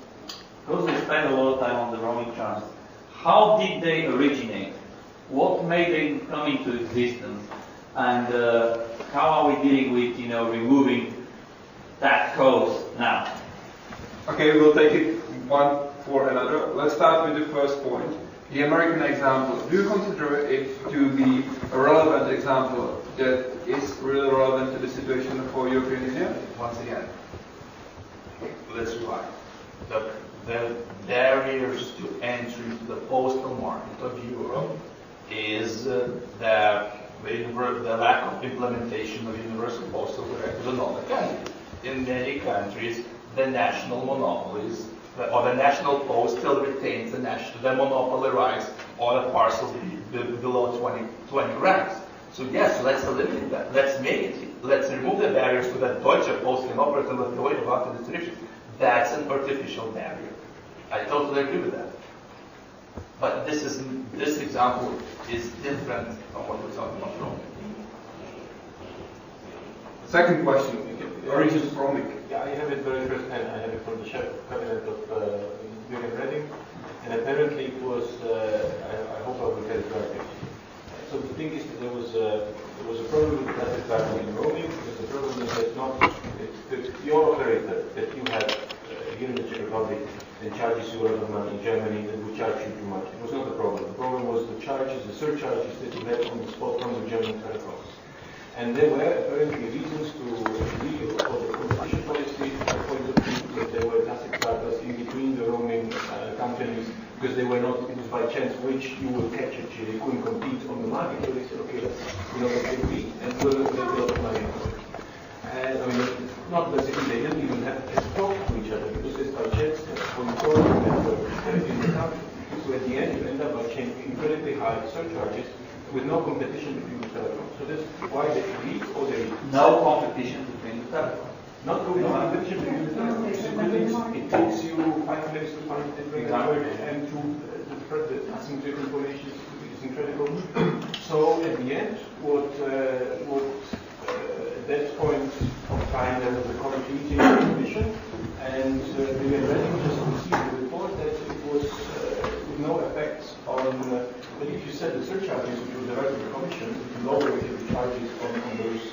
Because they spend a lot of time on the roaming charges. How did they originate? What made them come into existence? And how are we dealing with, removing that cost now? Okay, we'll take it one for another. Let's start with the first point. The American example. Do you consider it to be a relevant example that is really relevant to the situation for European Union? Once again, let's rewind. The barriers to entry to the postal market of Europe is the lack of implementation of universal postal directives in all the countries. In many countries, the national monopolies, or the national post still retains the monopoly rights on the parcels below 20 grams. So yes, let's eliminate that. Let's remove the barriers so that Deutsche Post can operate in Lithuania without the restrictions. That's an artificial barrier. I totally agree with that. But this example is different from what we're talking about roaming. Second question, origins of roaming. Yeah, I have it very first hand. I have it from the Chef cabinet of William Redding, and apparently it was. I hope I will get it right. So the thing is that there was a problem with classic travel in roaming, because the problem is that your operator that you had here in the Czech Republic and charges you a lot of money in Germany that would charge you too much. It was not the problem. The problem was the surcharges that you had on the spot from the German telecoms. And there were apparently reasons to agree for the competition policy point of view that there were classic partners in between the roaming companies, because they were not, it was by chance which you will catch actually. They couldn't compete on the market, so they said, okay, let's agree and we'll make a lot of money out of it. And I mean, not basically, they didn't even have to talk to each other, because it's by chance controlling network in the country. So at the end, you end up by changing incredibly high surcharges with no competition between the telecoms. So that's why they agreed, or they... No competition between the telecoms. Not competition between the telecoms. It takes you 5 minutes to find the network, and to spread the asymmetric information is incredible. So at the end, what that point of time, there was a committee in the commission, and we were ready just to receive the report that it was with no effects on, but if you set the surcharges, which was the right of the commission, if you lower the charges on those,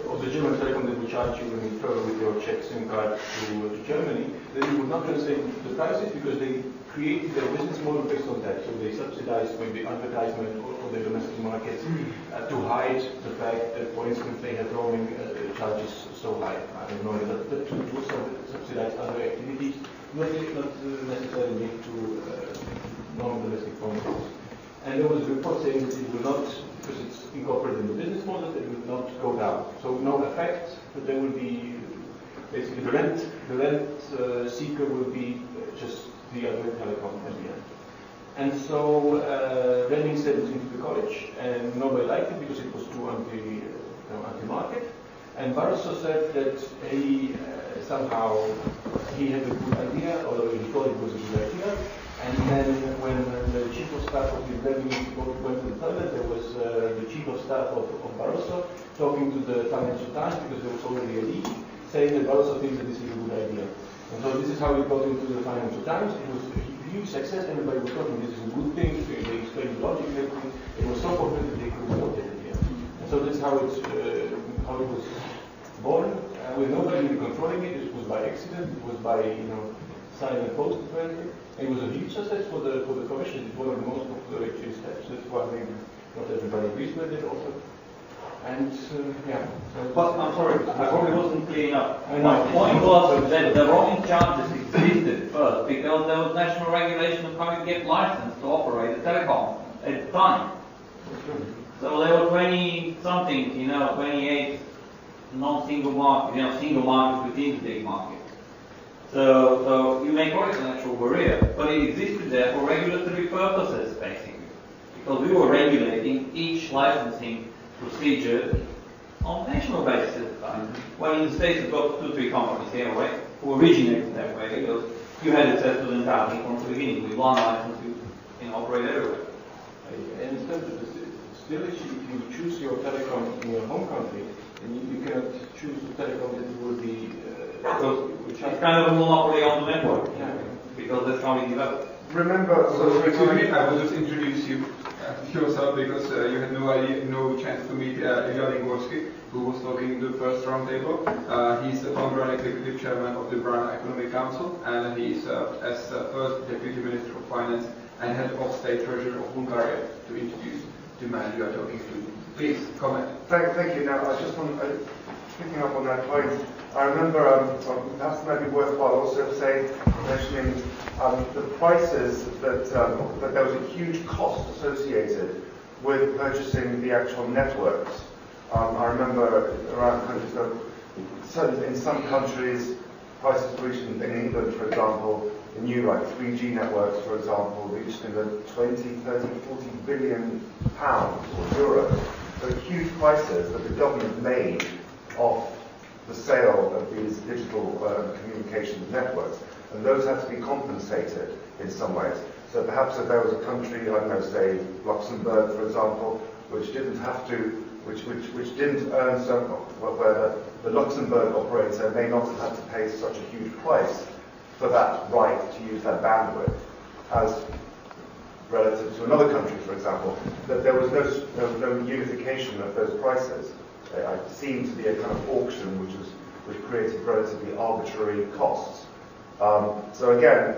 of the German telecom that would charge you when you travel with your Czech SIM card to Germany, then you would not translate the prices, because they created their business model based on that. So they subsidized maybe advertisement for the domestic markets to hide the fact that, for instance, they had roaming charges so high. I don't know, but to subsidize other activities, not necessarily linked to non-domestic phone calls. And there was a report saying that it will not, because it's incorporated in the business model, that it will not go down. So no effect, but there will be basically the rent seeker will be just the other telecom at the end. And so Redding sent it into the college, and nobody liked it because it was too anti-market. And Barroso said that he somehow he had a good idea, although he thought it was a good idea. And then when the chief of staff of the Redding went to the toilet, there was the chief of staff of Barroso talking to the Financial Times, because there was already a leak, saying that Barroso thinks that this is a good idea. And so this is how it got into the Financial Times. It was a huge success. Everybody was talking, this is a good thing. They explained the logic and everything. It was so popular that they could not get it here. And so that's how it was with nobody really controlling it. It was by accident. It was by signing a post apparently. It was a huge success for the Commission. It's one of the most popular actually steps. That's why maybe not everybody agrees with it also. And yeah. But I'm sorry, I probably wasn't clear enough. My point was that the roaming charges existed first because there was national regulation of how you get licensed to operate a telecom at the time. So there were 20-something, 28 non-single markets, single markets within the big market. So you may call it an actual barrier, but it existed there for regulatory purposes, basically. Because we were regulating each licensing procedure on a national basis at the time. Well, in the States, you've got 2-3 companies here, right, who originated that way because you had access to the entire thing from the beginning. With one license, you can operate everywhere. I understand that still, if you choose your telecom in your home country, then you cannot choose the telecom that will be. It's kind of a monopoly on the network, because that's how it developed. Remember, I will just introduce you yourself because you had no chance to meet Ilya Ligorski, who was talking in the first roundtable. He's the founder and executive chairman of the Prague Economic Council, and he served as first deputy minister of finance and head of state treasurer of Hungarian. To introduce the man you are talking to, please comment. Thank you. Now, I just want picking up on that point. I remember, perhaps it might be worthwhile also mentioning the prices that there was a huge cost associated with purchasing the actual networks. I remember around countries, in some countries, prices reached in England, for example, the new 3G networks, for example, reached in the 20, 30, 40 billion pounds or euros. So huge prices that the government made off the sale of these digital communications networks, and those had to be compensated in some ways. So perhaps if there was a country, I don't know, say Luxembourg, for example, which didn't have to, which didn't earn so, where the Luxembourg operator may not have had to pay such a huge price for that right to use that bandwidth, as relative to another country, for example, that there was no unification of those prices. It seemed to be a kind of auction which created relatively arbitrary costs. So again,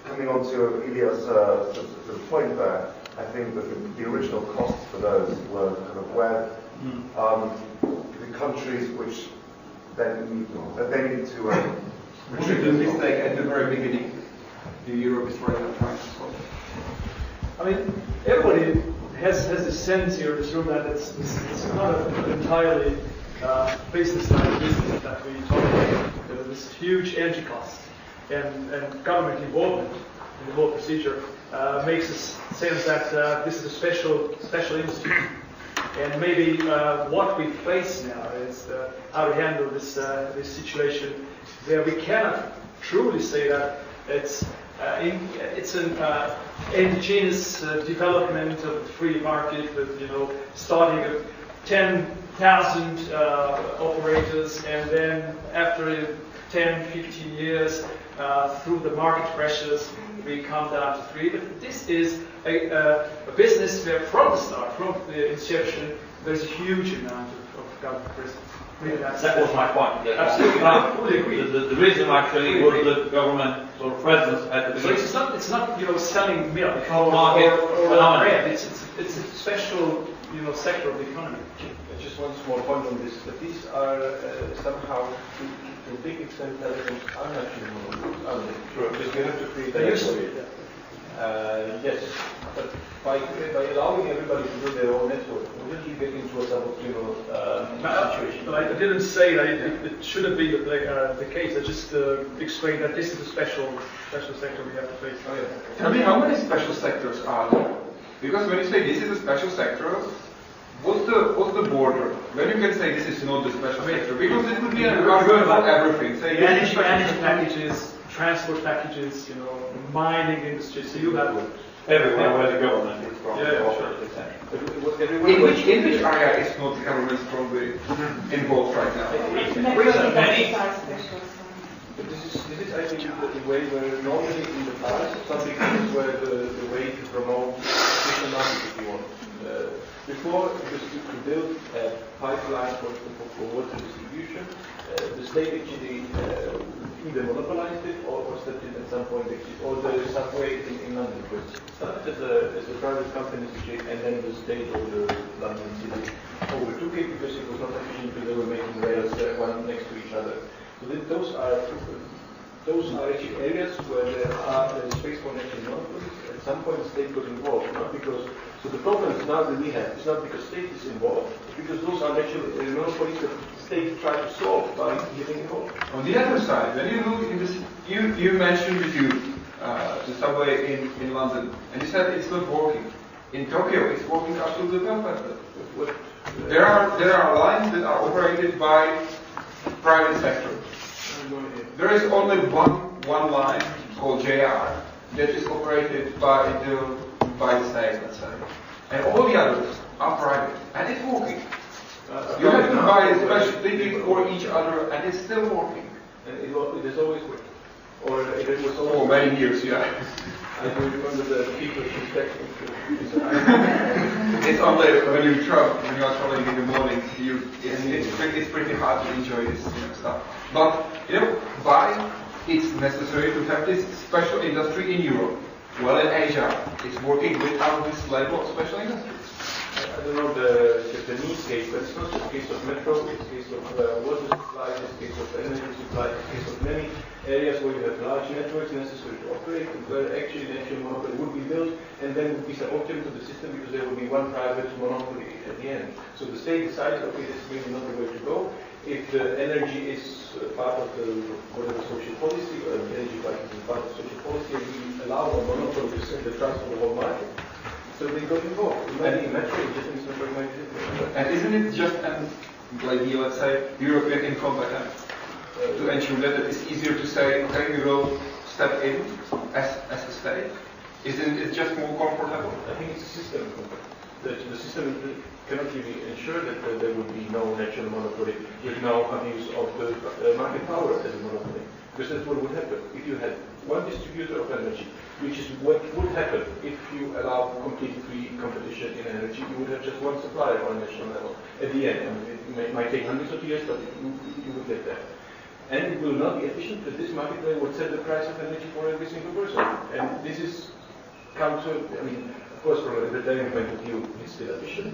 coming on to Ilya's sort of point there, I think that the original costs for those were kind of where the countries which then needed to retrieve the mistake at the very beginning. Europe is right on time. I mean, everybody has this sense here in this room that it's not an entirely business-like business that we talk about. This huge energy cost and government involvement in the whole procedure makes us sense that this is a special industry. And maybe what we face now is how to handle this situation where we cannot truly say that it's an indigenous development of the free market with starting at 10,000 operators, and then after 10, 15 years through the market pressures we come down to 3. But this is a business where from the start, from the inception, there's a huge amount of government presence. That was my point. Absolutely, I fully agree. The reason actually was the government sort of presence at the beginning. So it's not selling milk or bread. It's a special sector of the economy. Just one small point on this, that these are somehow, to a big extent, telecoms are actually monopolies, aren't they? Sure. Because you have to create They used to be. yes, but by allowing everybody to do their own network, we really get into a suboptimal situation. But I didn't say that it shouldn't be the case. I just explained that this is a special sector we have to face. Oh, yeah. Tell me, how many special sectors are there? Because when you say this is a special sector, what's the border? When you can say this is not the special sector? Because it could be an argument for everything. Say energy packages, transport packages, mining industry. So you have everywhere where the government is from. In which area is not the government strongly involved right now? But this is I think the way where normally in the past some cases were the way to promote efficient market, if you want. before, because to build a pipeline for water distribution, the state actually either monopolized it or stepped in at some point, or the subway in London, which started as a private company, and then the state or the London city overtook it because it was not efficient, because they were making rails one next to each other. So those are actually areas where there is space for national monopolies. At some point, the state got involved, not because. So the problem now that we have is not because state is involved, it's because those are actually monopolies that the state tried to solve by getting involved. On the other side, when you look in this, you mentioned the subway in London, and you said it's not working. In Tokyo, it's working absolutely perfectly. There are lines that are operated by private sector. There is only one line called JR that is operated by the state, let's say, and all the others are private, and it's working. You have to buy a special ticket for each other, and it's still working. And it has always worked. Or it was always for many years, yeah. I do remember the people expecting it's only when you are traveling in the morning, it's pretty hard to enjoy this stuff. But why it's necessary to have this special industry in Europe? Well, in Asia, it's working without this level of special industry. I don't know the Japanese case, but it's not just a case of metro, it's a case of water supply, it's a case of energy supply, it's a case of many areas where you have large networks necessary to operate, where actually the national monopoly would be built, and then would be suboptimal to the system because there would be one private monopoly at the end. So the state decided, okay, this is maybe not the way to go. If the energy is part of the whatever social policy, or the energy prices is part of social policy, and we allow a monopoly to set the price for the whole market. So they got involved. And isn't it just an idea, let's say, European incompetence to ensure that it is easier to say, okay, we will step in as a state? Isn't it just more comfortable? I think it's a system. The system cannot really ensure that there would be no national monopoly with no abuse of the market power as a monopoly. Because that's what would happen. If you had one distributor of energy, which is what would happen if you allow complete free competition in energy, you would have just one supplier on a national level. At the end, I mean, it might take hundreds of years, but you would get there. And it will not be efficient because this market player would set the price of energy for every single person. And this is counter, I mean, of course, from a libertarian point of view, it's still efficient.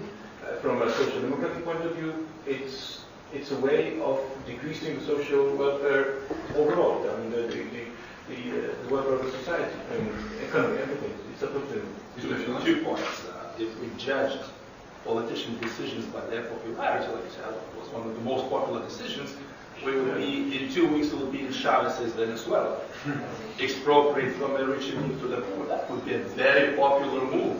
From a social democratic point of view, it's a way of decreasing the social welfare overall. I mean, the welfare of the society, I mean, economy, everything. It's up to them. 2 points. If we judged politician decisions by their popularity, like it was one of the most popular decisions, we would be, in 2 weeks, we would be in Chavez's Venezuela. Expropriate from the rich and give to the poor. That would be a very popular move.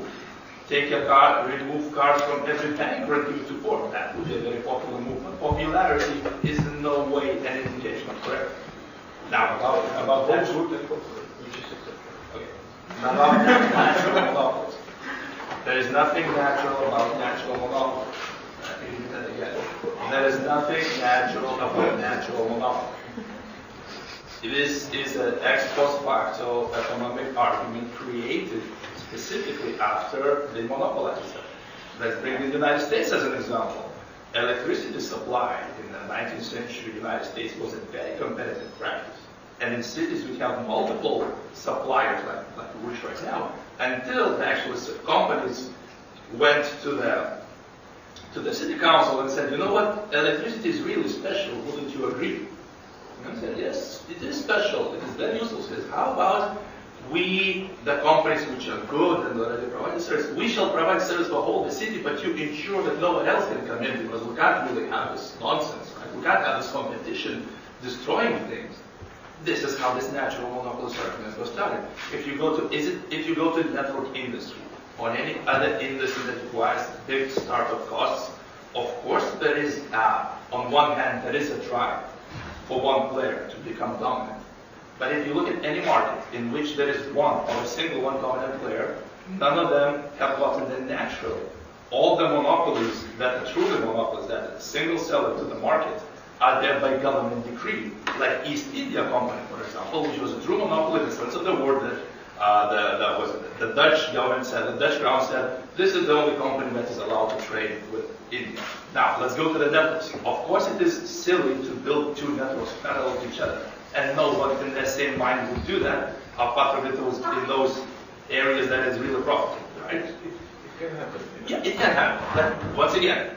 Take a car, remove cars from every bank, and give it to poor. That would be a very popular move. But popularity is in no way an indication of correct. Now, about that, about natural monopolies. There is nothing natural about natural monopoly. I can do that again. There is nothing natural about natural monopoly. It is an ex post facto economic argument created specifically after they monopolized it. Let's bring the United States as an example. Electricity supply in the 19th century United States was a very competitive practice. And in cities we have multiple suppliers like we wish right now, until actually companies went to the city council and said, you know what, electricity is really special, wouldn't you agree? And I said, yes, it is special, it is very useful. Says, how about we, the companies which are good and already provide the service, we shall provide service for all the city, but you ensure that no one else can come in, because we can't really have this nonsense, right? We can't have this competition destroying things. This is how this natural monopoly argument was started. If you go to the network industry or any other industry that requires big startup costs, of course there is, on one hand, there is a drive for one player to become dominant. But if you look at any market in which there is one or a single one dominant player, none of them have gotten the natural. All the monopolies that are truly monopolies, that a single seller to the market, are there by government decree. Like East India Company, for example, which was a true monopoly in the sense of the word that The Dutch government said, the Dutch Crown said, this is the only company that is allowed to trade with India. Now, let's go to the networks. Of course, it is silly to build two networks parallel to each other. And nobody in their sane mind would do that, apart from in those areas that is really profitable, right? It can happen. Yeah, it can happen. But once again,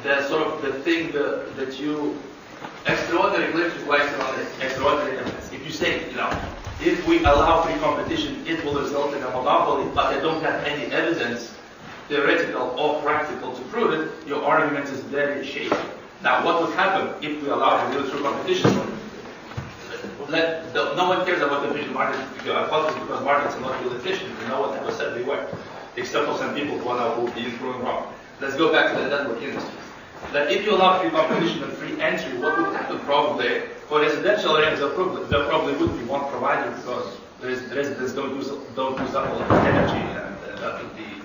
that's sort of the thing that you extraordinary electric lights and extraordinary evidence. If you say, if we allow free competition, it will result in a monopoly, but I don't have any evidence, theoretical or practical, to prove it, your argument is very shaky. Now, what would happen if we allow the free competition? No one cares about the efficient market because markets are not really efficient, and no one ever said they were, except for some people who are proven wrong. Let's go back to the network industries. That if you allow free competition and free entry, what would happen probably for residential areas? There probably would be one provider because the residents don't use up a lot of energy, and that would be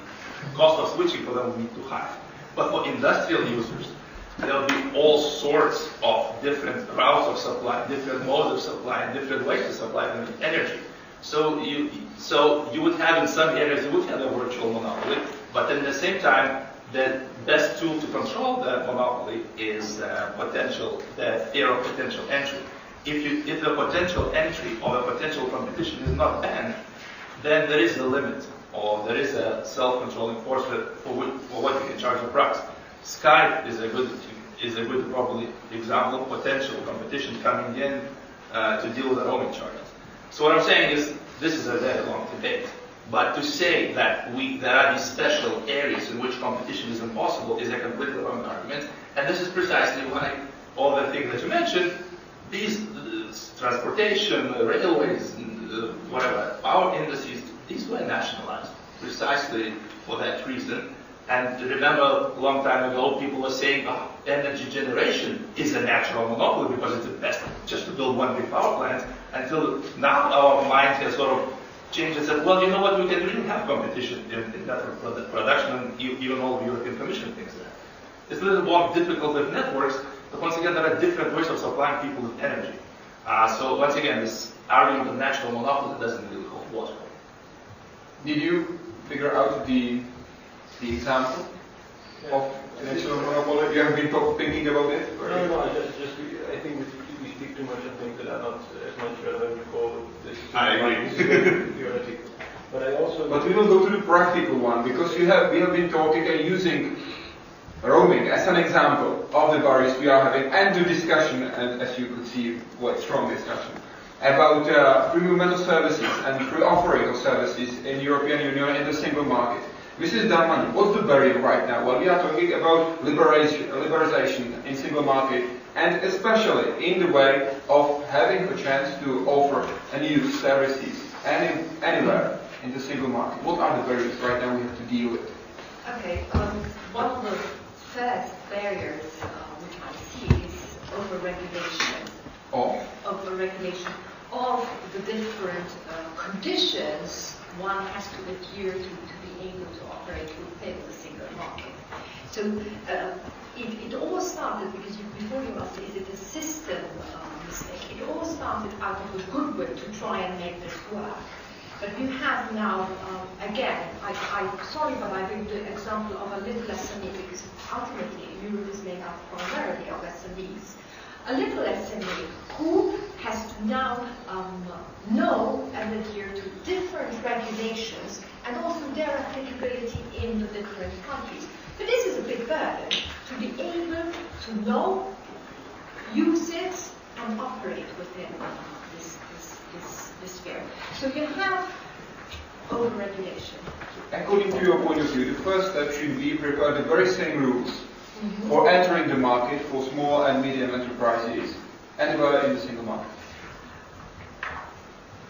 cost of switching for them would be too high. But for industrial users, there will be all sorts of different routes of supply, different modes of supply, different ways to supply them with energy. So you would have in some areas you would have a virtual monopoly, but at the same time, the best tool to control that monopoly is the fear of potential entry. If the potential entry or the potential competition is not banned, then there is a limit, or there is a self-controlling force for what you can charge the price. Skype is a good probably example of potential competition coming in to deal with the roaming charges. So what I'm saying is this is a very long debate. But to say that there are these special areas in which competition is impossible is a completely wrong argument. And this is precisely why all the things that you mentioned, these transportation, railways, whatever, power industries, these were nationalized precisely for that reason. And remember, a long time ago, people were saying, energy generation is a natural monopoly because it's the best just to build one big power plant. Until now, our mind has sort of changed and said, well, you know what, we can really have competition in network production, and even all the European Commission thinks that. It's a little more difficult with networks, but once again, there are different ways of supplying people with energy. So once again, this argument of natural monopoly doesn't really hold water. Did you figure out the example of natural monopoly? You have been thinking about it? Or? No, I think we speak too much on things that are not as much relevant for this. I agree. Theoretical. But we will go to the practical one, because we have been talking and using roaming as an example of the barriers we are having, and the discussion, and as you could see, quite strong discussion, about free movement of services and free offering of services in European Union in the single market. Mrs. Darmanin, what's the barrier right now? Well, we are talking about liberalization in single market, and especially in the way of having a chance to offer and use services anywhere in the single market. What are the barriers right now we have to deal with? Okay, one of the first barriers which I see is over-regulation. Over-regulation of the different conditions one has to adhere to be able to operate within the single market. So it all started, because before you asked, is it a system mistake? It all started out of a goodwill to try and make this work. But you have now, again, I'm sorry, but I give the example of a little SME, because ultimately Europe is made up primarily of SMEs. A little SME who has to now know and adhere to different regulations and also their applicability in the different countries. So this is a big burden, to be able to know, use it, and operate within this sphere. So you have over-regulation. According to your point of view, the first step should be prepare the very same rules for entering the market for small and medium enterprises anywhere in the single market.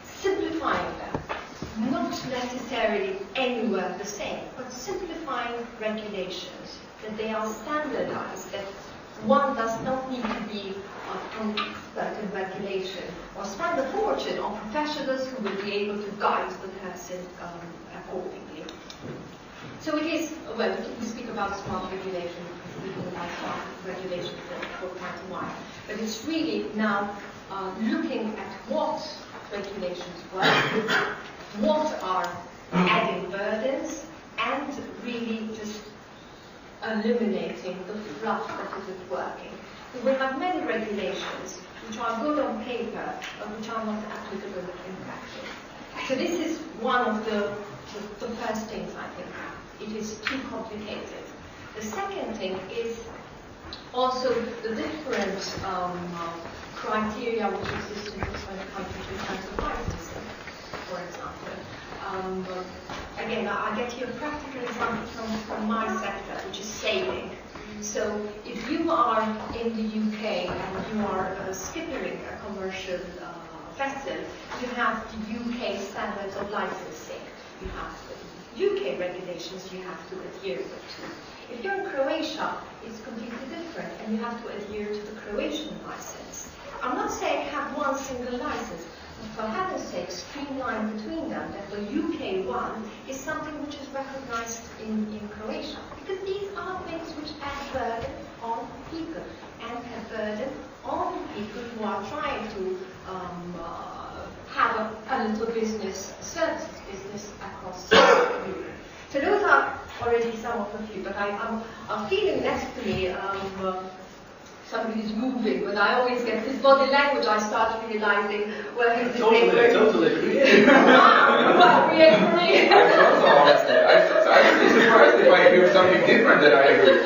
Simplifying them, not necessarily anywhere the same, but simplifying regulations, that they are standardized, that one does not need to be an expert in regulation or spend a fortune on professionals who will be able to guide the person accordingly. So it is, well, we speak about smart regulation, speaking about smart regulation for quite a while, but it's really now looking at what regulations work, what are adding burdens, and really just eliminating the fluff that isn't working. We have many regulations which are good on paper, but which are not applicable in practice. So this is one of the first things I think. It is too complicated. The second thing is also the different criteria which exist in different countries in terms of licensing, for example. Again, I get you a practical example from my sector, which is sailing. So if you are in the UK and you are skippering a commercial vessel, you have the UK standards of licensing. You have the UK regulations you have to adhere to. If you're in Croatia, it's completely different, and you have to adhere to the Croatian license. I'm not saying have one single license, but for heaven's sake, streamline between them, that the UK one is something which is recognized in Croatia. Because these are things which add burden on people, and add burden on people who are trying to have a little business, services business across Europe. So those are already some of the few, but I'm feeling next to me somebody is moving, but I always get this body language. I start realizing, well, he's the same person. Totally agree. Well, we agree. I'm actually surprised if I hear something different than I agree.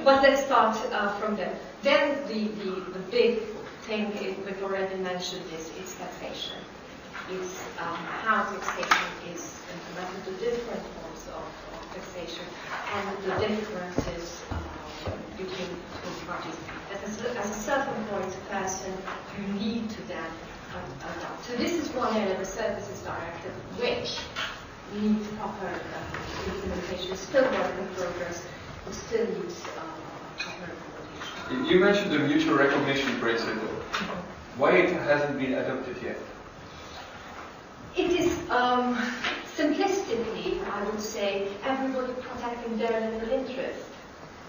But let's start from there. Then the big thing we've already mentioned is taxation. It's how taxation is implemented, the different forms of taxation, and the differences between parties. As a certain point person, you need to then adopt. So this is one area, the Services Directive, which needs proper implementation. It's still work in progress. It still needs proper implementation. You mentioned the mutual recognition principle. Why it hasn't been adopted yet? It is simplistically, I would say, everybody protecting their little interest.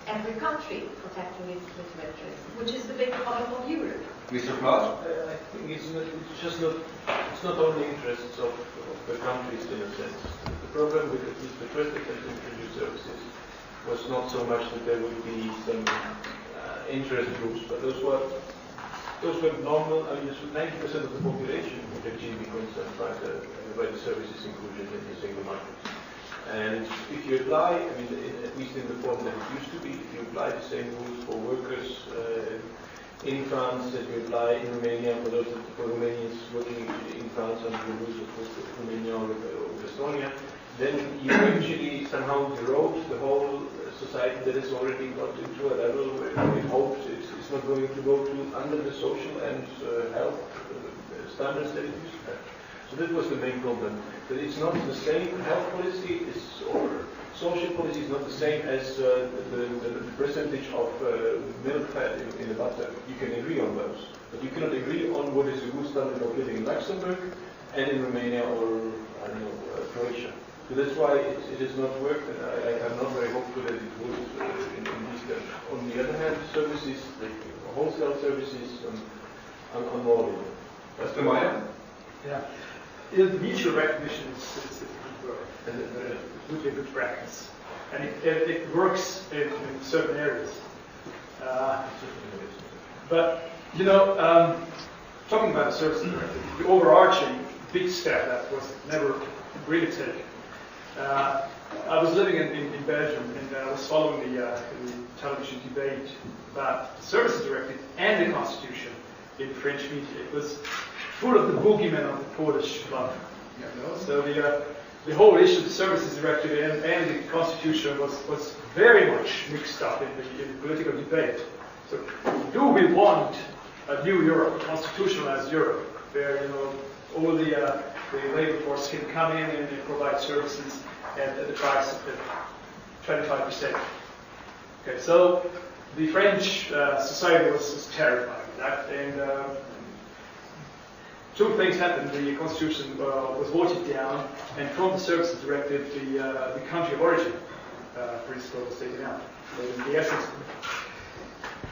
Every country protecting its little interest, which is the big problem of Europe. Mr. Chmelař? I think it's not only interests of the countries in a sense. The problem with at least the first attempt to introduce services was not so much that there would be some interest groups, but those were normal. I mean, 90% of the population would actually be concerned by the services inclusion in the single market. And if you apply, I mean, at least in the form that it used to be, if you apply the same rules for workers in France as you apply in Romania for Romanians working in France under the rules of Romania or Estonia, then you actually somehow erode the whole society that has already got into a level where it hopes it's not going to go to under the social and health standards that it used to have. So that was the main problem. That it's not the same health policy or social policy is not the same as the percentage of milk fat in the butter. You can agree on those, but you cannot agree on what is the good standard of living in Luxembourg and in Romania or I don't know Croatia. So that's why it has not worked, and I am not very hopeful that it would in these terms. On the other hand, services like wholesale services on more. That's the Marján? Yeah. The mutual recognition is a good word, and it would be a good practice. And it works in certain areas. But, you know, talking about the services directive, the overarching big step that was never really taken. I was living in Belgium, and I was following the television debate about the services directive and the constitution in French media. It was full of the boogeyman of the Polish club. You know? So the whole issue of the services directive and the constitution was very much mixed up in the political debate. So do we want a new Europe, a constitutionalized Europe, where all the labor force can come in and provide services at the price of 25%. Okay, so the French society was terrified of that, and two things happened. The constitution was voted down, and from the services directive, the country of origin principle was taken out. So in the essence,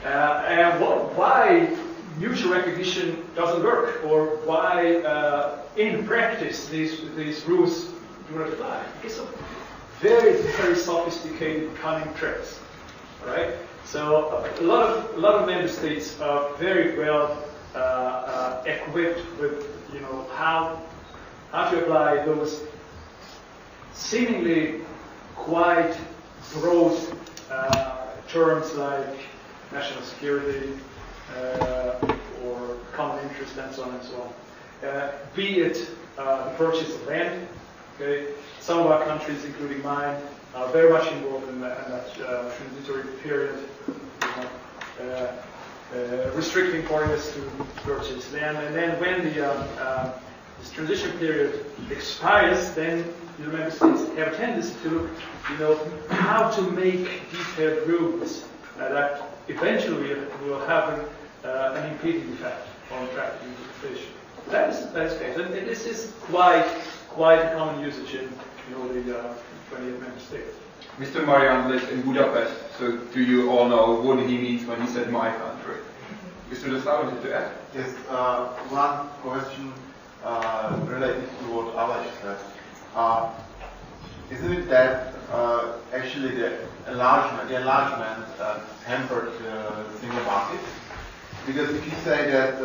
and why mutual recognition doesn't work, or why in practice these rules do not apply. Because of very, very sophisticated cunning tricks. All right? So a lot of member states are very well equipped with, you know, how to apply those seemingly quite broad terms like national security or common interest and so on and so on. Be it the purchase of land. Okay, some of our countries, including mine, are very much involved in that transitory period. You know, restricting foreigners to purchase land, and then when this transition period expires, then the member states have a tendency to look, you know, how to make detailed rules that eventually will have an impeding effect on traffic interpretation. That is the case, and this is quite a common usage in all the 28 member states. Mr. Marján lives in Budapest, so do you all know what he means when he said my country? Mr. Stach, wanted to add? Yes, one question related to what Aleš said. Isn't it that actually the enlargement hampered the single market? Because if you say that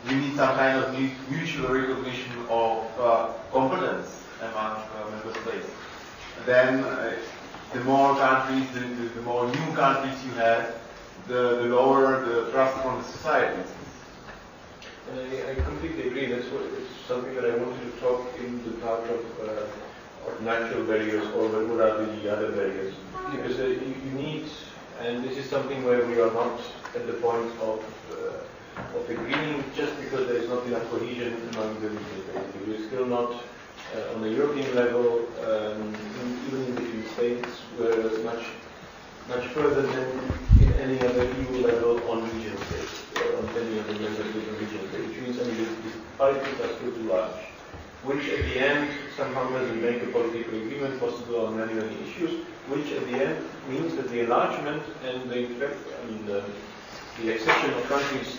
you need some kind of mutual recognition of competence among member states, then the more countries, the more new countries you have, the lower the trust from the society. I completely agree. That's something that I wanted to talk in the part of natural barriers, or what are the other barriers. Because you need, and this is something where we are not at the point of agreeing just because there is not enough cohesion among the regions. We're still not on the European level, even in between states, we're much further than in any other EU level on region states, on any other member state on region states, which means the disparities are still too large, which at the end somehow doesn't make a political agreement possible on many issues, which at the end means that the enlargement and the accession of countries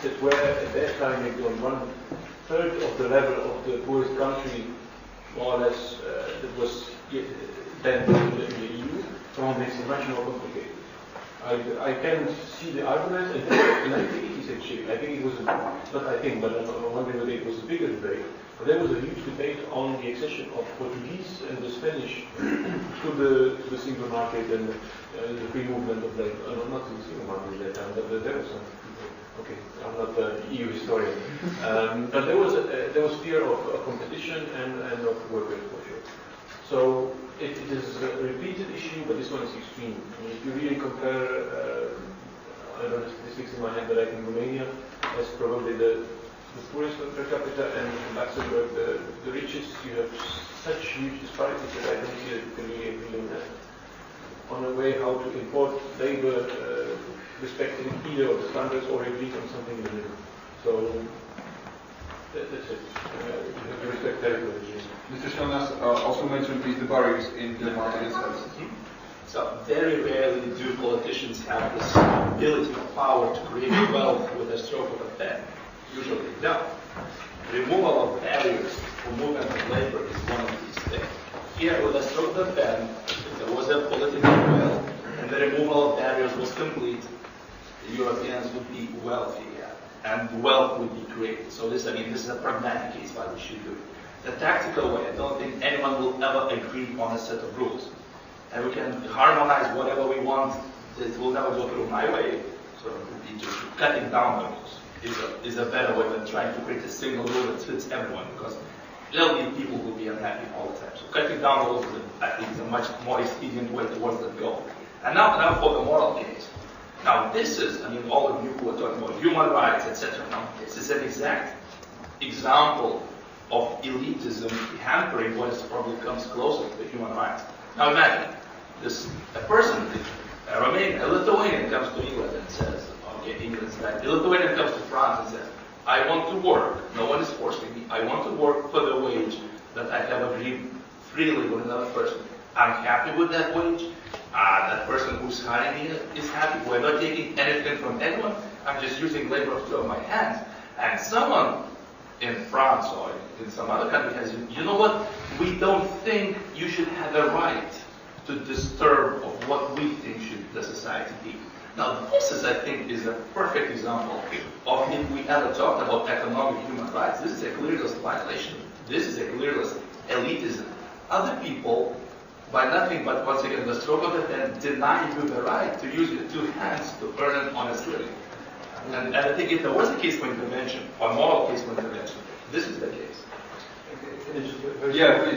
that were at that time maybe on 1/3 of the level of the poorest country, more or less, that was then in the EU, somehow makes it much more complicated. I can see the argument, and I think it is actually, I think it was, not I think, but I'm wondering whether it was a bigger debate. But there was a huge debate on the accession of Portuguese and the Spanish to the single market and the free movement of labor. Not to the single market at that time, but there was some. Okay, I'm not an EU historian. But there was fear of competition and of worker exposure. So it is a repeated issue, but this one is extreme. I mean, if you really compare, I don't have statistics in my head, but I think Romania has probably the poorest per capita, and Luxembourg the richest. You have such huge disparities that I don't see that you can really agree on a way how to import labor respecting either of the standards or agree on something in the middle. So that's it. You have to respect territory. Mr. Silenas also mentioned the barriers in the market itself. So very rarely do politicians have this ability or power to create wealth with a stroke of a pen. Usually they don't. Removal of barriers for movement of labor is one of these things. Here, with a stroke of a pen, there was a political will, and the removal of barriers was complete. The Europeans would be wealthier, and wealth would be created. So this is a pragmatic case why we should do it. The tactical way, I don't think anyone will ever agree on a set of rules. And we can harmonize whatever we want. It will never go through my way. So it would be just cutting down the rules is a better way than trying to create a single rule that fits everyone, because there'll be people who will be unhappy all the time. So cutting down the rules, I think, is a much more expedient way towards that goal. And now for the moral case. Now this is, all of you who are talking about human rights, etc. Now this is an exact example of elitism hampering what probably comes closer to human rights. Now imagine, a person, a Lithuanian comes to England and says, okay, England's bad. A Lithuanian comes to France and says, I want to work, no one is forcing me, I want to work for the wage that I have agreed freely with another person. I'm happy with that wage. That person who's hiring me is happy. We're not taking anything from anyone. I'm just using labor of my hands. And someone in France or in some other country has, you know what, we don't think you should have a right to disturb of what we think should the society be. Now this is, I think, is a perfect example of if we ever talk about economic human rights, this is a clearless violation. This is a clearless elitism. Other people, by nothing but once again the stroke of the pen, deny you the right to use your two hands to earn an honest living. And I think if there was a case for intervention, or moral case for intervention, this is the case. Can I just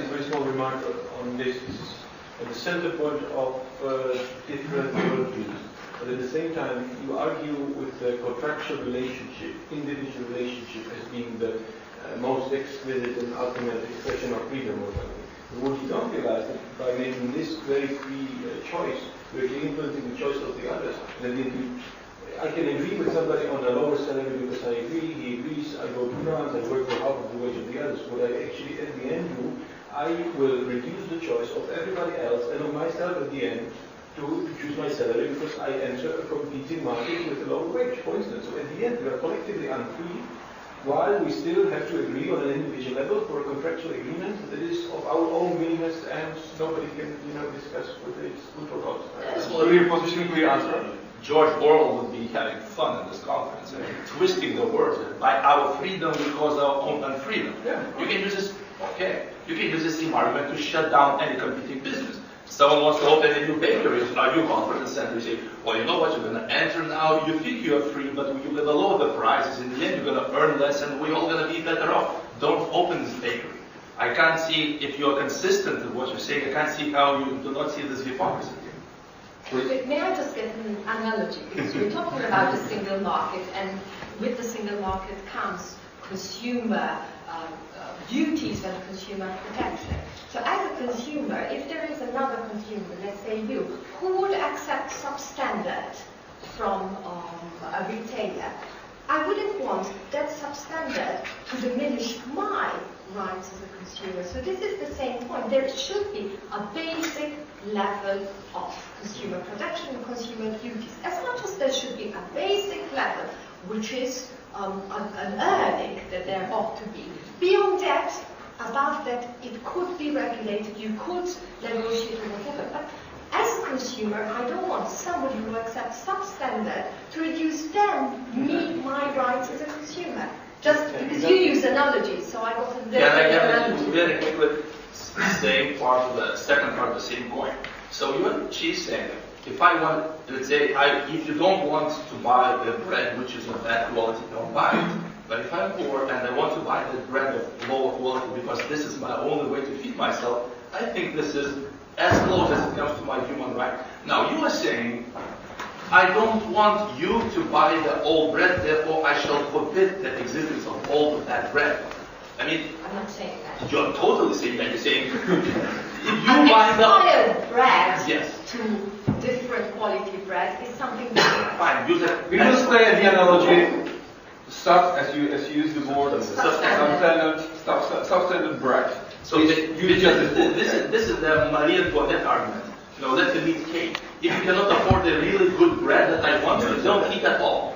very small remark on this? This is at the center point of different worldviews. But at the same time, you argue with the contractual relationship, individual relationship, as being the most exquisite and ultimate expression of freedom or something. But what you don't realize is by making this very free choice, you're actually influencing the choice of the others. And I can agree with somebody on a lower salary because I agree, he agrees, I go to France, I work for half of the wage of the others. What I actually at the end do, I will reduce the choice of everybody else and of myself at the end to choose my salary because I enter a competing market with a lower wage, for instance. So at the end we are collectively unfree while we still have to agree on an individual level for a contractual agreement that is of our own willingness and nobody can discuss whether it's good or not. Clear position, clear answer. George Orwell would be having fun in this conference, twisting the words. By our freedom, we cause our own unfreedom. Yeah. You can use this, okay, you can use the same argument to shut down any competing business. Someone wants to open a new bakery, a new conference center, you say, well, you know what, you're going to enter now, you think you're free, but you're going to lower the prices, in the end you're going to earn less, and we're all going to be better off. Don't open this bakery. I can't see, if you're consistent with what you're saying, I can't see how you do not see this hypocrisy. May I just get an analogy? Because we're talking about the single market, and with the single market comes consumer duties and consumer protection. So as a consumer, if there is another consumer, let's say you, who would accept substandard from a retailer, I wouldn't want that substandard to diminish my rights as a consumer. So this is the same point. There should be a basic level of consumer protection and consumer duties, as much as there should be a basic level, which is an earning that there ought to be. Beyond that, above that, it could be regulated, you could negotiate or whatever. But as a consumer, I don't want somebody who accepts substandard to reduce my rights as a consumer. Just because you use analogies, so I got a very quickly, same part of the second part of the same coin. So she's saying that if I want, let's say, if you don't want to buy the bread which is of bad quality, don't buy it. But if I'm poor and I want to buy the bread of lower quality because this is my only way to feed myself, I think this is as close as it comes to my human right. Now you are saying, I don't want you to buy the old bread, therefore I shall forbid the existence of all of that bread. I mean, I'm not saying that. You're totally saying that. You're saying, if you buy the bread yes. to different quality bread is something different. Fine, use it. We will stay at the analogy. Stuff, as you use the word, substandard bread. So this is the Marie Antoinette argument. Let them eat cake. If you cannot afford a really good bread that I want, you don't eat at all.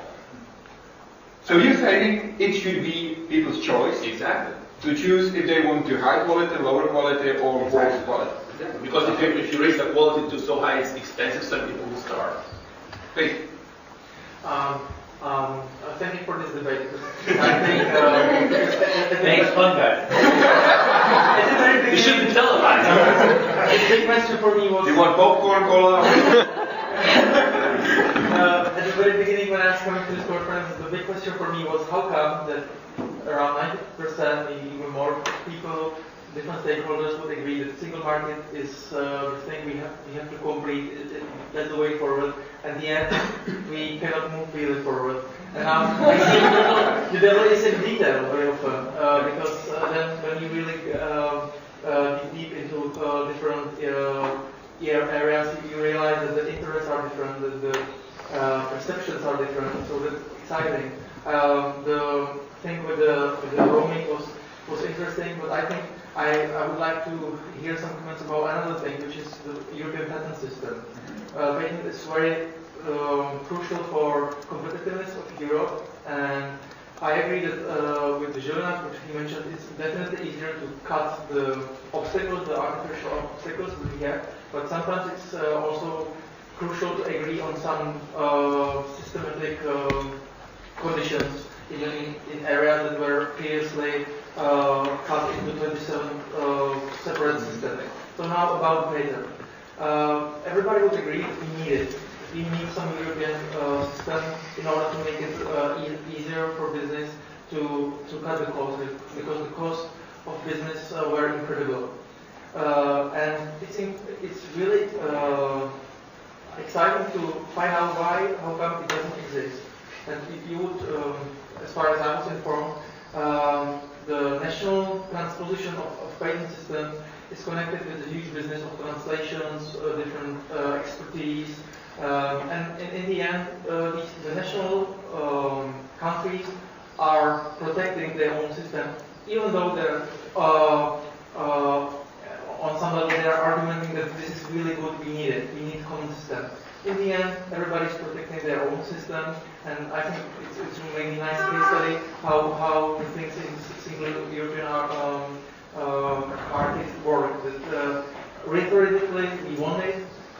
So you're saying it should be people's choice. Exactly. To choose if they want to high quality, lower quality, or worse quality. Exactly. Because if you raise the quality to so high it's expensive, some people will starve. Please. Thank you for this debate. I think thanks, fun guy. You should be televised. The big question for me was. Do you want popcorn, cola? At the very beginning, when I was coming to this conference, the big question for me was how come that around 90%, maybe even more people, different stakeholders would agree that the single market is the thing we have to complete. That's the way forward. At the end, we cannot move really forward. And I see the devil is in detail very often because then when you really dig deep into different areas, you realize that the interests are different, that the perceptions are different. So that's exciting. The thing with the roaming was interesting, but I think I would like to hear some comments about another thing, which is the European patent system. Patent is very crucial for competitiveness of Europe, and I agree that with the Zilvinas, which he mentioned, it's definitely easier to cut the obstacles, the artificial obstacles that we have, but sometimes it's also crucial to agree on some systematic conditions, even in areas that were previously cut into 27 separate systems. So now about data. Everybody would agree that we need it. We need some European system in order to make it easier for business to cut the cost, because the cost of business were incredible. And it's really exciting to find out how come it doesn't exist. And if you would, as far as I was informed, the national transposition of patent system is connected with the huge business of translations, different expertise, and in the end, the national countries are protecting their own system, even though they're on some level they are arguing that this is really good, we need it, we need common system. In the end, everybody's protecting their own system, and I think it's really nice case study how the things in single European market work. That rhetorically we want it,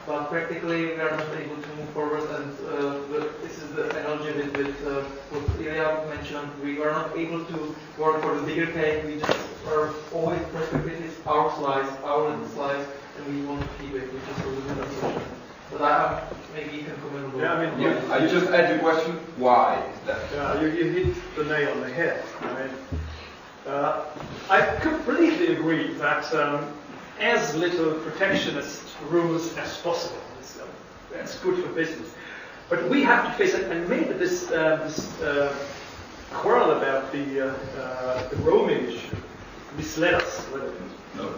but practically we are not able to move forward. And this is the analogy with what Ilya mentioned. We are not able to work for the bigger cake. We just are always perspective is our slice, our little slice, and we want to keep it, which is a little bit unfortunate. But maybe you can comment on that. Yeah, I mean, I just add the question, why is that? Yeah, you hit the nail on the head. I completely agree that as little protectionist rules as possible. That's good for business. But we have to face it, and maybe this quarrel about the roaming issue misled us a little bit. No.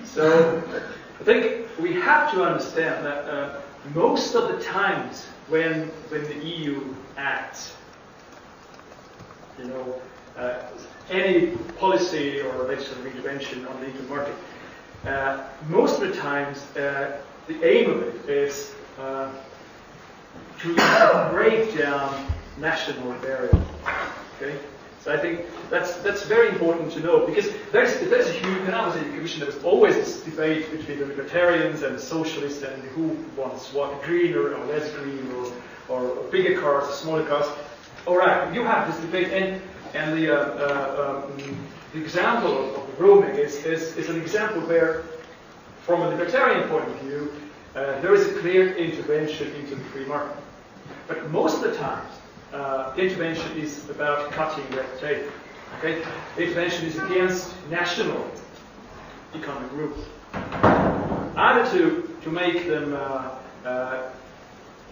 So I think we have to understand that most of the times when the EU acts, any policy or legislative intervention on the internal market, most of the times the aim of it is to break down national barriers. Okay, so I think that's very important to know, because there's a huge. When I was in the Commission, there was always this debate between the libertarians and the socialists, and who wants what, greener or less green, or bigger cars or smaller cars. All right, you have this debate, and the example of the roaming is an example where, from a libertarian point of view, there is a clear intervention into the free market. But most of the times, intervention is about cutting red tape. Okay? Intervention is against national economic groups, either to make them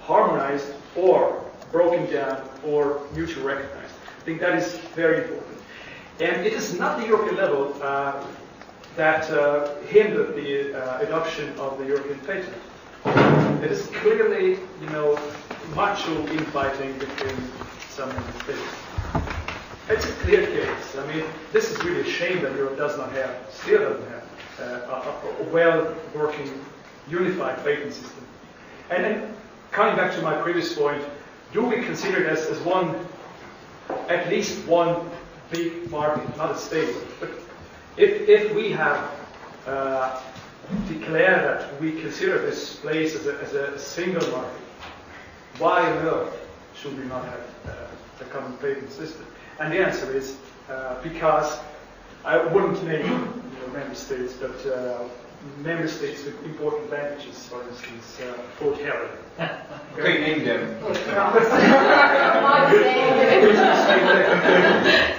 harmonized or broken down or mutually recognized. I think that is very important. And it is not the European level that hindered the adoption of the European patent. It is clearly, macho infighting between some member states. It's a clear case. I mean, this is really a shame that Europe still doesn't have a well-working, unified patent system. And then, coming back to my previous point, do we consider it as at least one big market, not a state? But if we have declared that we consider this place as a single market, why on earth should we not have a common patent system? And the answer is because I wouldn't name member states, but member states with important languages, for instance, Fort Harry. Okay, name them.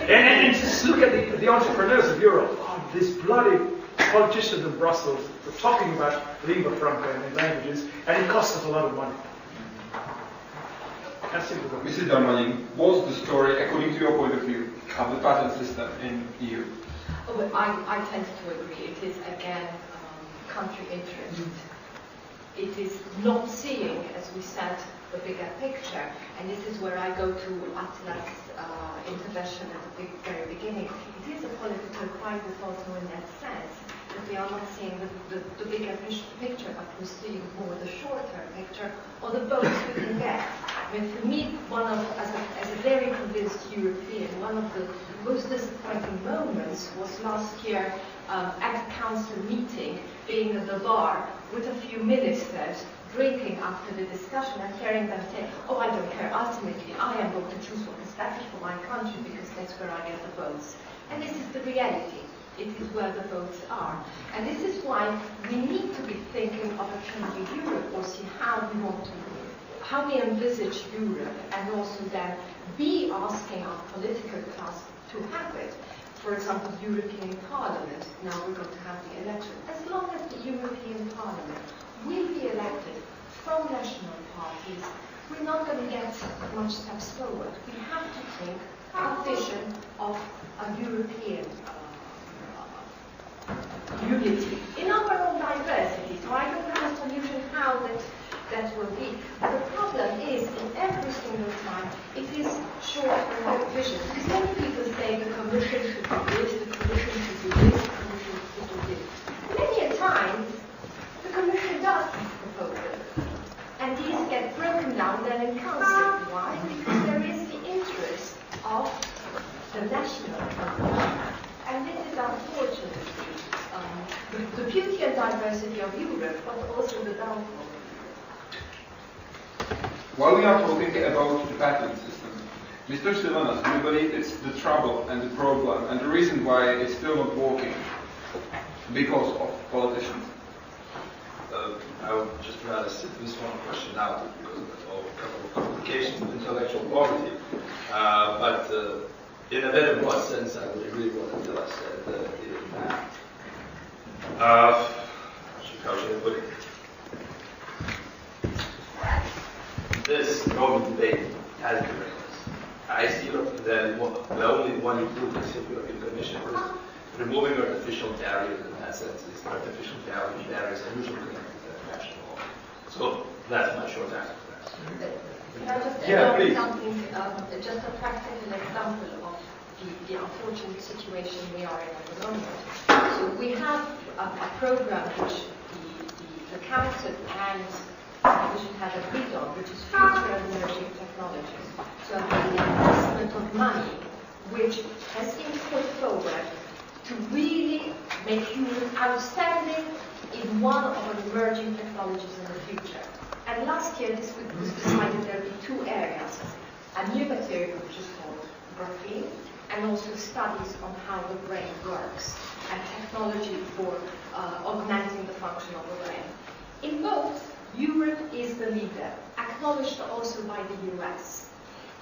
And just look at the entrepreneurs of Europe. Oh, these bloody politicians in Brussels were talking about lingua franca and languages, and it costs us a lot of money. Mrs. Darmanin, what's the story, according to your point of view, of the patent system in EU? Oh, but I tend to agree. It is again country interest. It is not seeing, as we said, the bigger picture. And this is where I go to Attila's intervention at the very beginning. It is a political crisis also in that sense. The we are not seeing the bigger picture, but we're seeing more the short-term picture, or the votes we can get. I mean, for me, as a very convinced European, one of the most disappointing moments was last year at a council meeting, being at the bar with a few ministers, drinking after the discussion and hearing them say, oh, I don't care, ultimately I am going to choose what is better for my country because that's where I get the votes. And this is the reality. It is where the votes are. And this is why we need to be thinking of a changing Europe, or see how we envisage Europe, and also then be asking our political class to have it. For example, European Parliament, now we're going to have the election. As long as the European Parliament will be elected from national parties, we're not going to get much steps forward. We have to think a vision of a European unity in our own diversity. So I don't have a solution how that will be. The problem is, in every single time, it is short-term vision. Because many people say the Commission should do this, the Commission should do this, the Commission should do this. Many a time, the Commission does these proposals. And these get broken down then in Council. Why? Because there is the interest of the national government. And this is unfortunately the beauty and diversity of Europe, but also the downfall. While we are talking about the patent system, Mr. Silenas, do you believe it's the trouble and the problem and the reason why it's still not working because of politicians? I would just rather sit this one question out because of a couple of complications with intellectual property. But in a very broad sense, I would agree with what Atilla said. How should I put it? This roaming debate has been rigorous. I see that the only one improvement in the European Commission is removing artificial barriers in that sense. These artificial barriers are usually connected to national law. So that's my short answer to that. Can I just please. something, just a practical example of the unfortunate situation we are in at the moment. So we have a program which the Council and the Commission have agreed on, which is future and emerging technologies. So the investment of money, which has been put forward to really make Europe outstanding in one of the emerging technologies in the future. And last year, this was decided there would be two areas: a new material, which is called graphene, and also studies on how the brain works, and technology for augmenting the function of the brain. In both, Europe is the leader, acknowledged also by the US.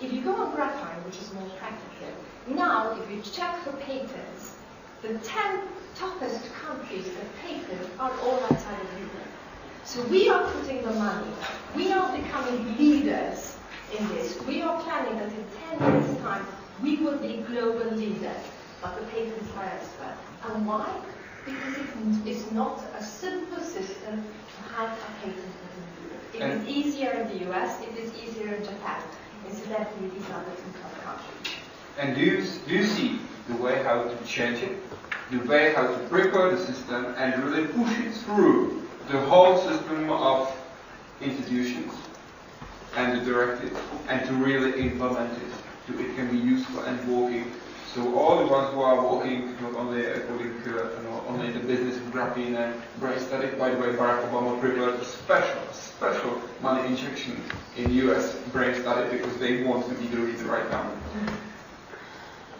If you go on graphene, which is more practical, now if you check for patents, the 10 toughest countries that patent are all outside of Europe. So we are putting the money, we are becoming leaders in this. We are planning that in 10 years' time, we will be global leaders, but the patents are elsewhere. And why? Because it's not a simple system to have a patent in Europe. It is easier in the US, it is easier in Japan. Incidentally, these are the two top countries. And do you see the way how to change it, the way how to prepare the system and really push it through the whole system of institutions and the directives, and to really implement it so it can be useful and working? So all the ones who are working not only according to only in the business of graphene and brain study. By the way, Barack Obama prepared a special money injection in US brain study because they want to be the leader right now.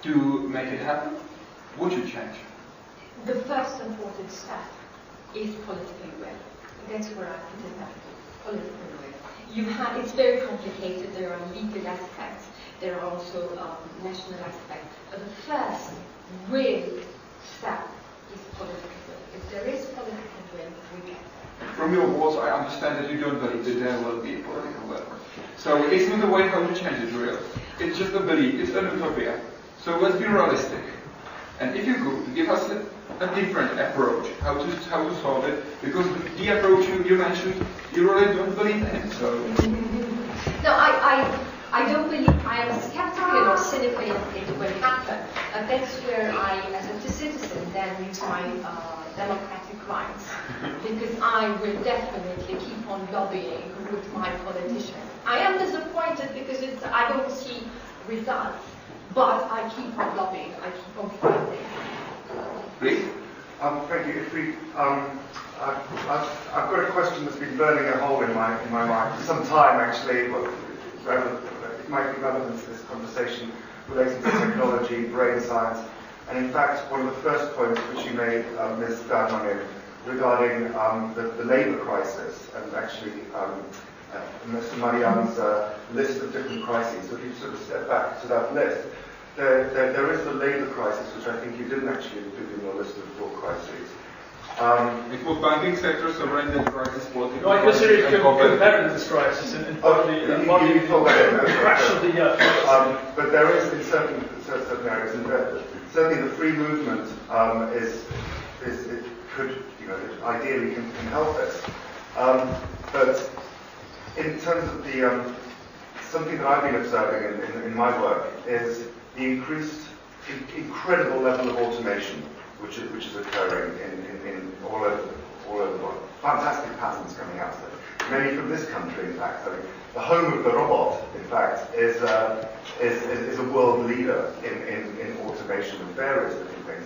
To make it happen, what should change? The first important step is political will. That's where I put it at. Political will. It's very complicated. There are legal aspects. There are also national aspects. But the first real step is political will. If there is political will, we get there. From your words, I understand that you don't believe that there will be a political will. So it's not a way how to change it, really. It's just a belief. It's an utopia. So let's be realistic. And if you could give us a different approach, how to solve it, because the approach you mentioned, you really don't believe in. So. No, I don't believe. I am skeptical or cynical it will happen. That's where I, as a citizen, then use my democratic rights, because I will definitely keep on lobbying with my politicians. I am disappointed because I don't see results, but I keep on lobbying, I keep on fighting. Please? Thank you. If we, I've got a question that's been burning a hole in my mind for some time, actually. Well, it might be relevant to this conversation relating to technology, brain science, and in fact, one of the first points which you made, Ms. Darmanin, regarding the labour crisis, and actually Mr. Marján's list of different crises. So if you sort of step back to that list, there is the labour crisis, which I think you didn't actually include in your list of 4 crises. It was banking sector, sovereign debt crisis, political No, I consider it competitiveness crisis, and partly the crash of the but there is in certain areas, and certainly the free movement it could, ideally can help this. But in terms of the something that I've been observing in my work is the incredible level of automation which is occurring in all over the world. Fantastic patterns coming out of it. Many from this country, in fact. I mean, the home of the robot, in fact, is a world leader in automation of various different things.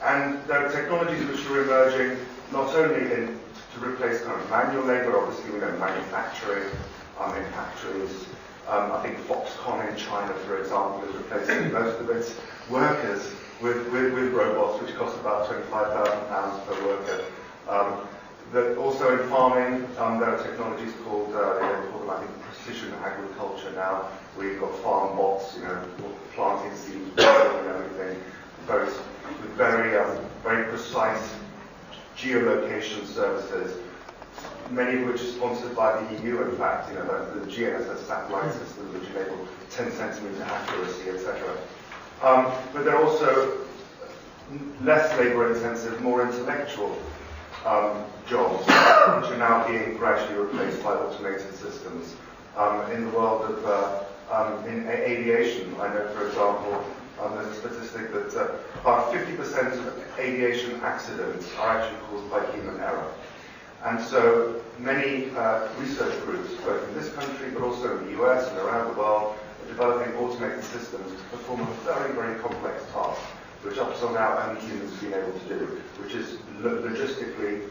And there are technologies which are emerging not only to replace kind of manual labour. Obviously, we know manufacturing in factories. I think Foxconn in China, for example, is replacing most of its workers with robots, which cost about £25,000 per worker. That also in farming, there are technologies called, they call them, I think, precision agriculture now, where you've got farm bots, planting seeds and everything, very precise geolocation services, many of which are sponsored by the EU, in fact, the GNSS satellite system, which enable 10 centimetre accuracy, etc. But they're also less labour-intensive, more intellectual jobs, which are now being gradually replaced by automated systems. In the world of in aviation, I know, for example, there's a statistic that about 50% of aviation accidents are actually caused by human error. And so many research groups, both in this country but also in the US and around the world, are developing automated systems to perform a very, very complex task, which up till now only humans have been able to do, which is logistically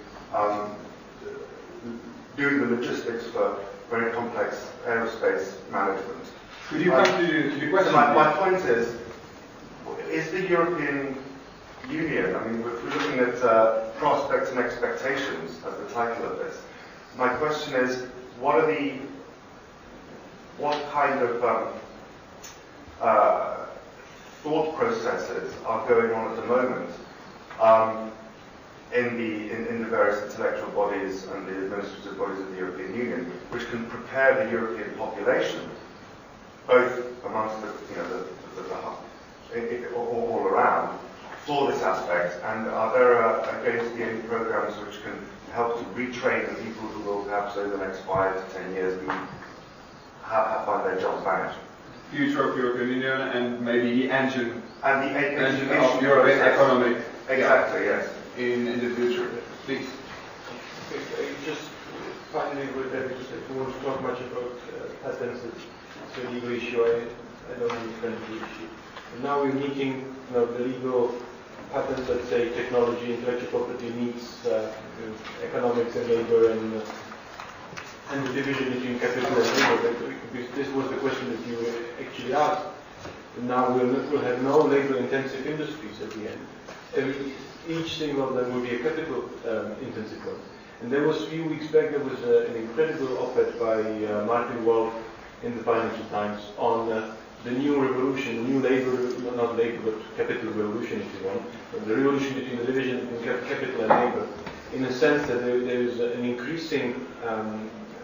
doing the logistics for very complex aerospace management. Could you come to the question? So my point is the European Union, I mean, if we're looking at prospects and expectations as the title of this, my question is, what kind of thought processes are going on at the moment in the various intellectual bodies and the administrative bodies of the European Union, which can prepare the European population, both amongst all around, for this aspect, and are there going to be any programs which can help to retrain the people who will perhaps over the next 5 to 10 years find their jobs managed? Future of European Union and maybe the engine of European economic. Exactly, yes. In the future, please. Okay, just finally, with that, we won't talk much about patents. It's a legal issue. I don't understand the issue. And now we're meeting the legal patents that say technology, intellectual property meets economics and labor and the division between capital and labor. This was the question that you actually asked. And now we'll have no labor-intensive industries at the end. Each single of them will be a capital-intensive one. And there was a few weeks back, there was an incredible op-ed by Martin Wolf in the Financial Times on the new revolution, new labor, not labor, but capital revolution, if you want, the revolution between the division between capital and labor, in a sense that there is an increasing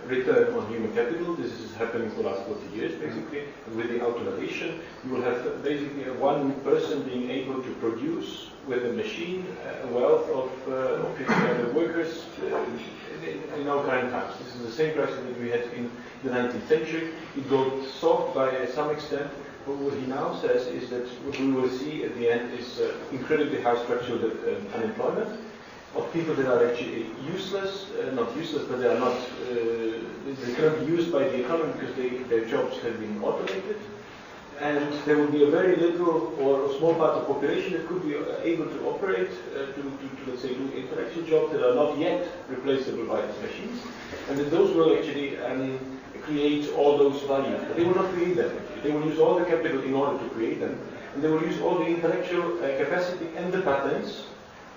return on human capital. This is happening for the last 40 years, basically. And with the automation, you will have basically one person being able to produce with a machine a wealth of 50 other workers in all kinds of times. This is the same crisis that we had in the 19th century. It got solved by some extent But what he now says is that what we will see at the end is incredibly high structural unemployment of people that are actually useless, not useless, but they are not, they cannot be used by the economy because their jobs have been automated. And there will be a very little or a small part of the population that could be able to operate, to let's say, do intellectual jobs that are not yet replaceable by these machines. And that those will actually create all those values. But they will not create them. They will use all the capital in order to create them. And they will use all the intellectual capacity and the patents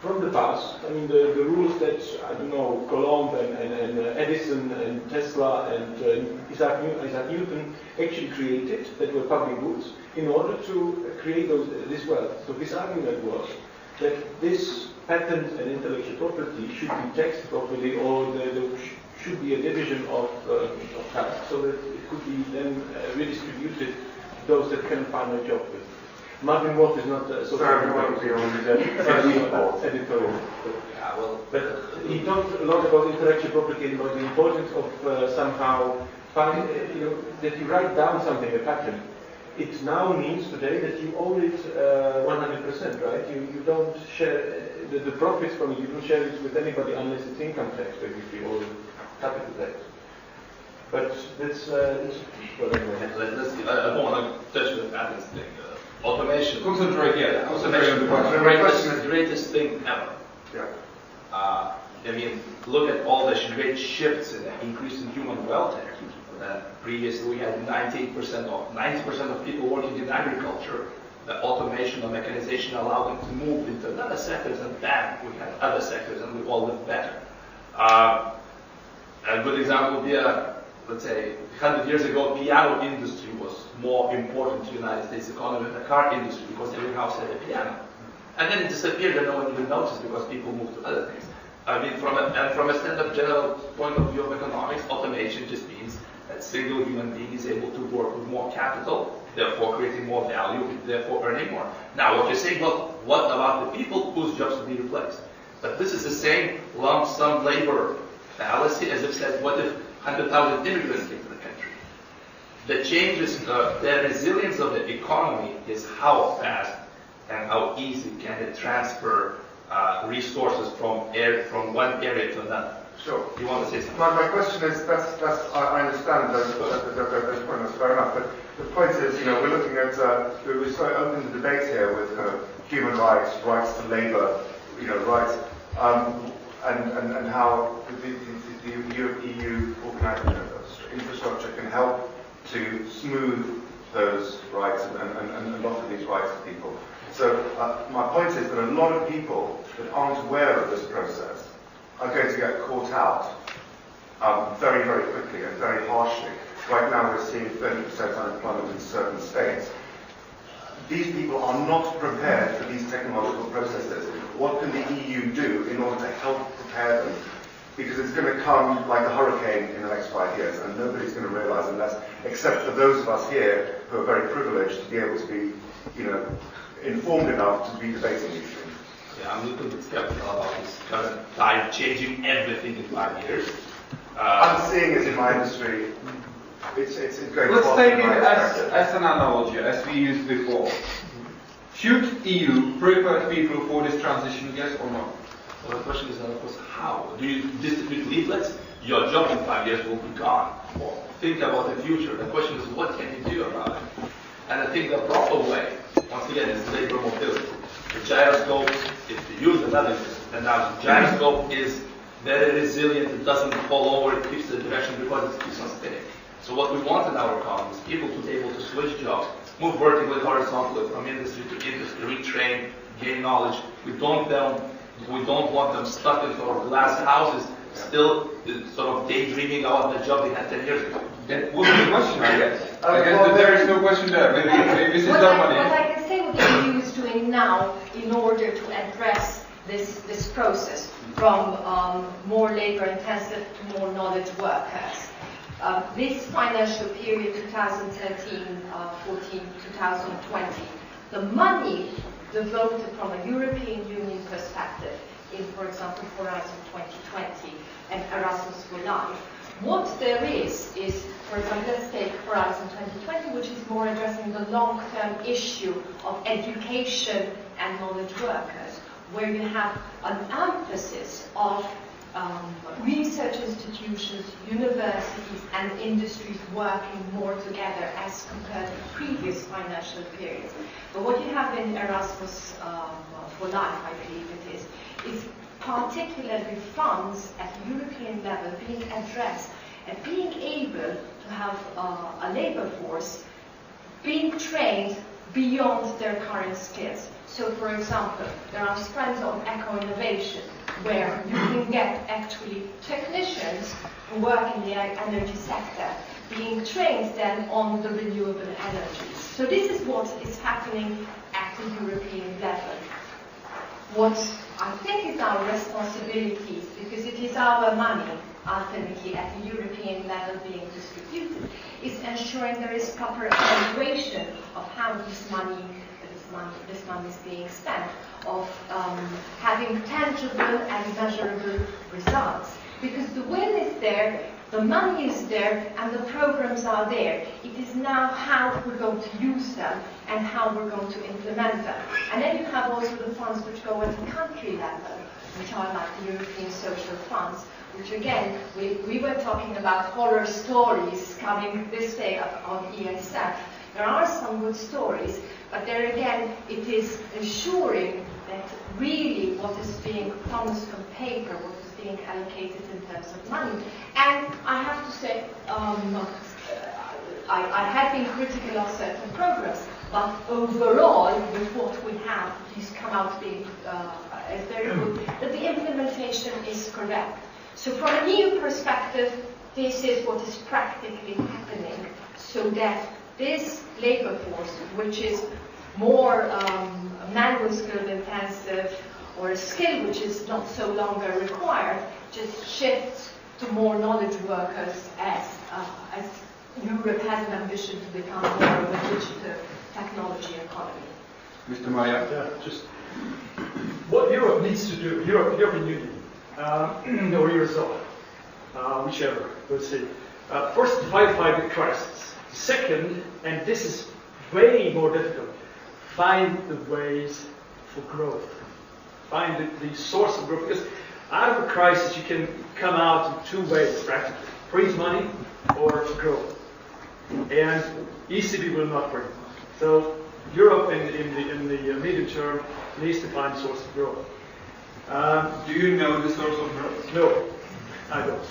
from the past. I mean, the rules that, I don't know, Coulomb and Edison and Tesla and Isaac Newton actually created, that were public goods, in order to create this wealth. So his argument was that this patent and intellectual property should be taxed properly, or there should be a division of tax, so that it could be then redistributed to those that can find a job with. Martin Wolf is not so editorial. But he talked a lot about intellectual property and about the importance of somehow finding, that you write down something, a patent. It now means today that you own it 100%, right? You don't share the profits from it. You don't share it with anybody unless it's income tax, basically, or capital tax. But that's well, anyway. I don't want to touch the patents thing. Automation. Concentrate, yeah. Concentrate on the question. Greatest thing ever. Yeah. I mean, look at all the great shifts in the increase in human welfare. Previously, we had 90% of people working in agriculture. The automation or mechanization allowed them to move into other sectors, and then we had other sectors, and we all lived better. A good example would be, let's say, 100 years ago, piano industry was more important to the United States economy than the car industry because every house had a piano. And then it disappeared and no one even noticed because people moved to other things. I mean, from a stand-up general point of view of economics, automation just means that single human being is able to work with more capital, therefore creating more value, therefore earning more. Now, what you're saying, well, what about the people whose jobs will be replaced? But this is the same lump sum labor fallacy as if said, what if 100,000 immigrants came to the country? The changes, the resilience of the economy is how fast and how easy can it transfer resources from one area to another. Sure. You want to say something? My question is, I understand those points, fair enough, but the point is, we're looking at, we started opening the debate here with human rights, rights to labour, rights, and how the EU infrastructure can help to smooth those rights and offer these rights to people. So my point is that a lot of people that aren't aware of this process are going to get caught out very, very quickly and very harshly. Right now we're seeing 30% unemployment in certain states. These people are not prepared for these technological processes. What can the EU do in order to help prepare them? Because it's going to come like a hurricane in the next 5 years, and nobody's going to realize unless, except for those of us here who are very privileged to be able to be, informed enough to be debating these things. Yeah, I'm a little bit skeptical about this current time changing everything in 5 years. I'm seeing it in my industry. It's going. Let's take it as an analogy, as we used before. Should EU prepare people for this transition, yes or no? Well, the question is, of course, how? Do you distribute leaflets? Your job in 5 years will be gone. Or think about the future. The question is, what can you do about it? And I think the proper way, once again, is labor mobility. The gyroscope, if you use another analogy, gyroscope is very resilient, it doesn't fall over, it keeps the direction because it keeps on spinning. So what we want in our economy is people to be able to switch jobs, move vertically, horizontally, from industry to industry, retrain, gain knowledge. We don't want them stuck in sort of glass houses, still sort of daydreaming about the job they had 10 years ago. That would be a question, I guess. I guess that there is no question there. Maybe this is Darmanin. What I can say what the EU is doing now in order to address this process from more labor-intensive to more knowledge workers. This financial period, 2013-14, 2020, the money devoted from a European Union perspective in, for example, Horizon 2020 and Erasmus for Life, What there is, for example, let's take Horizon 2020, which is more addressing the long-term issue of education and knowledge workers, where you have an emphasis of research institutions, universities, and industries working more together as compared to previous financial periods. But what you have in Erasmus for Life, I believe it is particularly funds at European level being addressed and being able to have a labor force being trained beyond their current skills. So, for example, there are strands on eco-innovation where you can get actually technicians who work in the energy sector being trained then on the renewable energies. So this is what is happening at the European level. What I think is our responsibility, because it is our money ultimately at the European level being distributed, is ensuring there is proper evaluation of how this money is being spent, of having tangible and measurable results. Because the will is there, the money is there, and the programs are there. It is now how we're going to use them and how we're going to implement them. And then you have also the funds which go at the country level, which are like the European social funds, which again, we were talking about horror stories coming this day on ESF. There are some good stories, but there again, it is ensuring that really what is being promised on paper, what is being allocated in terms of money. And I have to say, I have been critical of certain programs, but overall, with what we have, these come out being very good, that the implementation is correct. So from an EU perspective, this is what is practically happening, so that this labor force, which is more manual skill intensive, or a skill which is not so longer required, just shifts to more knowledge workers as Europe has an ambition to become more of a digital technology economy. Mr. Marján? Yeah, just what Europe needs to do, European Union, or Eurozone, whichever, let's see. First, to fight the crisis. Second, and this is way more difficult, find the ways for growth. Find the source of growth. Because out of a crisis, you can come out in two ways, practically. Freeze money or growth. And ECB will not bring. So Europe in the medium term needs to find a source of growth. Do you know the source of growth? No, I don't.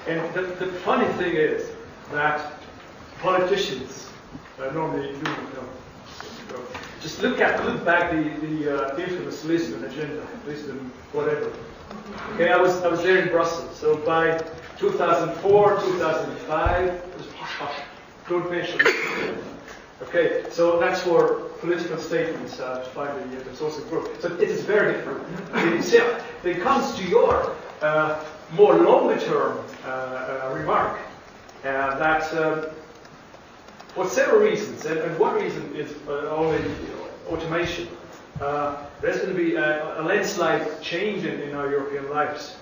And the funny thing is that politicians normally do not know. Just look back the infamous Lisbon agenda, Lisbon whatever. Okay, I was there in Brussels. So by 2004, 2005, it was hush hush, don't mention it. Okay, so that's for political statements to find the source of growth. So it is very different. It comes to your more longer term remark that. For several reasons, and one reason is only automation. There's going to be a landslide change in our European lives.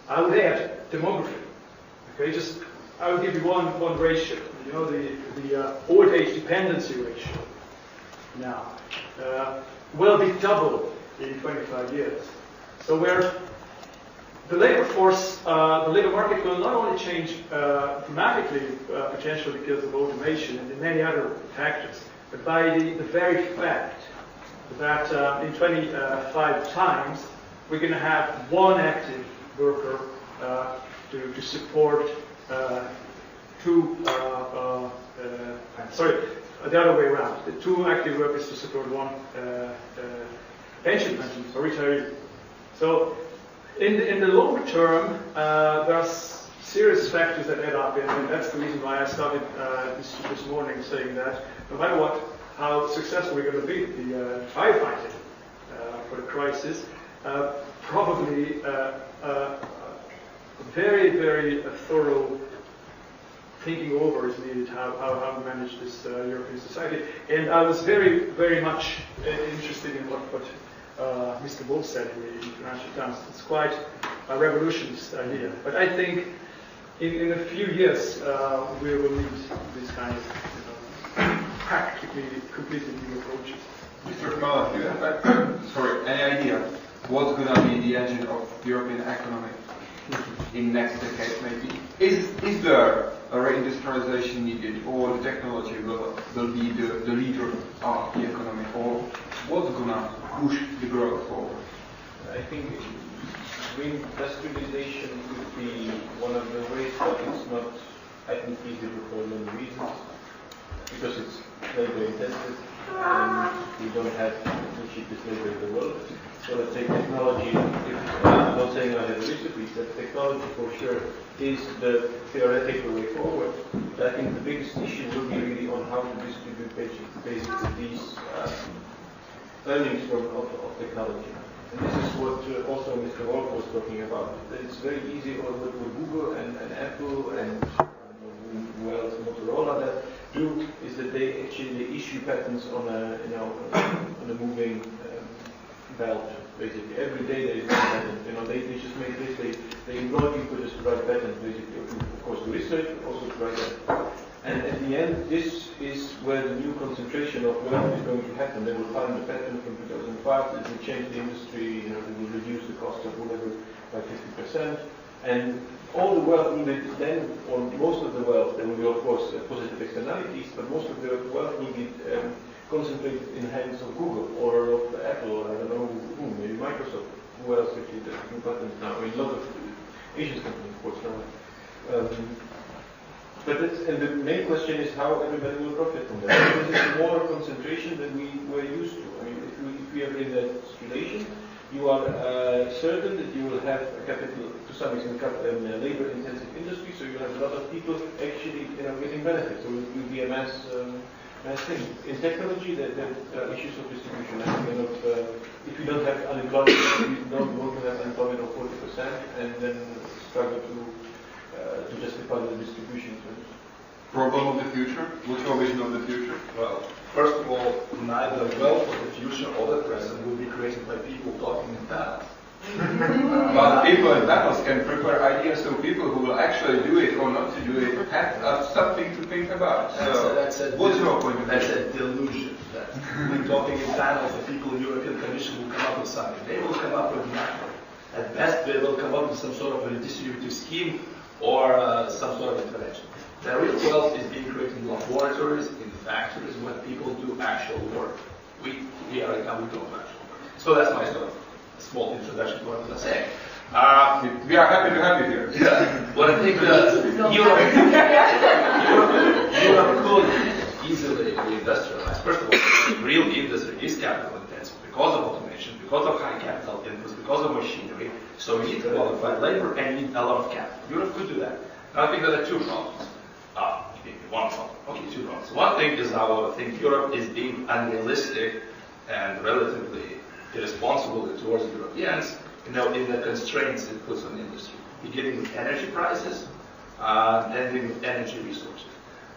I would add demography. Okay, just I will give you one ratio. You know, the old age dependency ratio. Now, will be double in 25 years. So where the labor force, the labor market will not only change dramatically, potentially because of automation and many other factors, but by the very fact that in 25 times we're going to have one active worker to support the other way around. The two active workers to support one pension or retiree. So in the longer term, there are serious factors that add up, and that's the reason why I started this morning saying that no matter how successful we're going to be the firefighting for the crisis, probably very, very thorough thinking over is needed how we manage this European society. And I was very, very much interested in what Mr. Wolf said in Financial Times. It's quite a revolutionist idea. But I think in a few years, we will need this kind of practically completely new approaches. Mr. Chmelař, do you have any idea what's going to be the engine of European economy in next decade maybe? Is there a reindustrialization needed, or the technology will be the leader of the economy, or what's going to push the growth forward? I think reindustrialization could be one of the ways, but it's not, I think, feasible for many reasons. Because it's labor intensive, and we don't have the cheapest labor in the world. So let's say technology, I'm not saying I have a recipe, but technology for sure is the theoretical way forward. But I think the biggest issue will be really on how to distribute basically these earnings of technology. And this is what also Mr. Wolf was talking about. That it's very easy with Google and Apple and who else, Motorola, that do is that they actually issue patents on a on a moving belt. Basically, every day there is a patent. They just make this. They employ people just to write patents, basically, of course, to research, but also to write that. And at the end, this is where the new concentration of wealth is going to happen. They will find the patent from 2005. It will change the industry. They will reduce the cost of whatever by 50%. And all the wealth will be then, or most of the wealth, there will be of course positive externalities, but most of the wealth will be concentrated in the hands of Google or of Apple, or I don't know who, maybe Microsoft, who else actually does new patents now. I mean, a lot of Asian companies, of course, now. And the main question is how everybody will profit from that. This is more concentration than we were used to. I mean, if we are in that situation, you are certain that you will have a capital, to some extent, labor-intensive industry, so you have a lot of people actually getting benefits. So it will be a mass thing. In technology, there are issues of distribution. I think if you don't have unemployment, you don't want to have unemployment of 40%, and then struggle to justify the distribution. Problem of the future? What's your vision of the future? Well, first of all, neither wealth of the future or the present will be created by people talking in panels. But people in panels can prepare ideas, so people who will actually do it or not to do it have something to think about. What's your point of view? That's a delusion. We're talking in panels, the people in the European Commission will come up with something. They will come up with nothing. At best, they will come up with some sort of a redistributive scheme or some sort of intervention. The real wealth is being created in laboratories, in factories, when people do actual work. We are right now, we don't do actual work. So that's my sort of small introduction to what I was saying. We are happy to have you here. Yeah. Well, I think Europe could easily reindustrialize. First of all, real industry is capital intensive because of automation, because of high capital inputs, because of machinery. So you need qualified labor and you need a lot of capital. Europe could do that. And I think there are two problems. One problem. Okay, two problems. One thing is now I think Europe is being unrealistic and relatively irresponsible towards Europeans, in the constraints it puts on the industry, beginning with energy prices, ending with energy resources.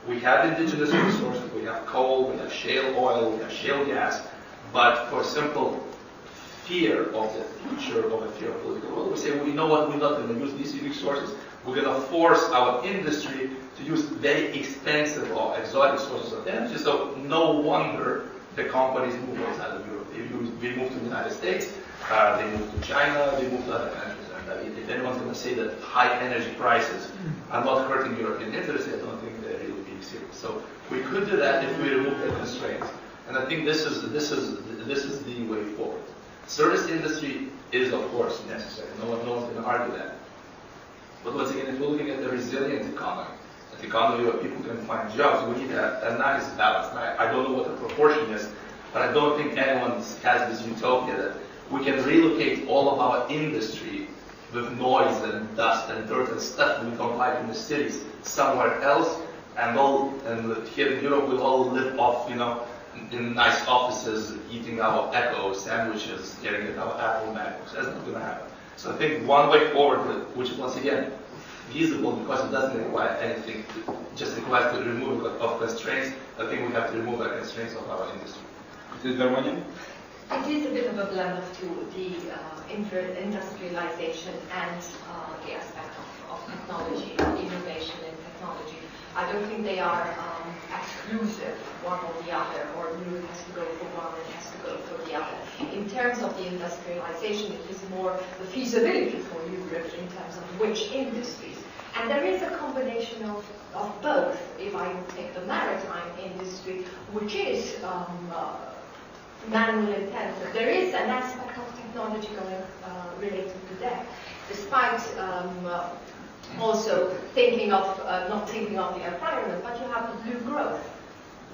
We have indigenous resources, we have coal, we have shale oil, we have shale gas, but for simple fear of the future, of a fear of political world, we say, well, you know what, we're not going to use these resources, we're going to force our industry to use very expensive or exotic sources of energy, so no wonder the companies move outside of Europe. They move to the United States, they move to China, they move to other countries. And if anyone's going to say that high energy prices are not hurting European interests, I don't think they're really being serious. So we could do that if we remove the constraints. And I think this is the way forward. Service industry is, of course, necessary. No one's going to argue that. But once again, if we're looking at the resilient economy, an economy where people can find jobs, we need a nice balance. I don't know what the proportion is, but I don't think anyone has this utopia that we can relocate all of our industry with noise and dust and dirt and stuff we don't like in the cities somewhere else, and here in Europe we'll all live off, in nice offices, eating our Echo sandwiches, staring at our Apple MacBooks. That's not going to happen. So I think one way forward, which is once again feasible because it doesn't require anything, just requires the removal of constraints. I think we have to remove the constraints of our industry. Is it Darmanin? It is a bit of a blend of two, the industrialization and the aspect of technology, innovation in technology. I don't think they are exclusive, one or the other, or Europe has to go for one and has to go for the other. In terms of the industrialization, it is more the feasibility for Europe in terms of which industries. And there is a combination of both. If I take the maritime industry, which is manual intensive, there is an aspect of technology going related to that, despite also thinking of, not thinking of the environment, but you have the blue growth,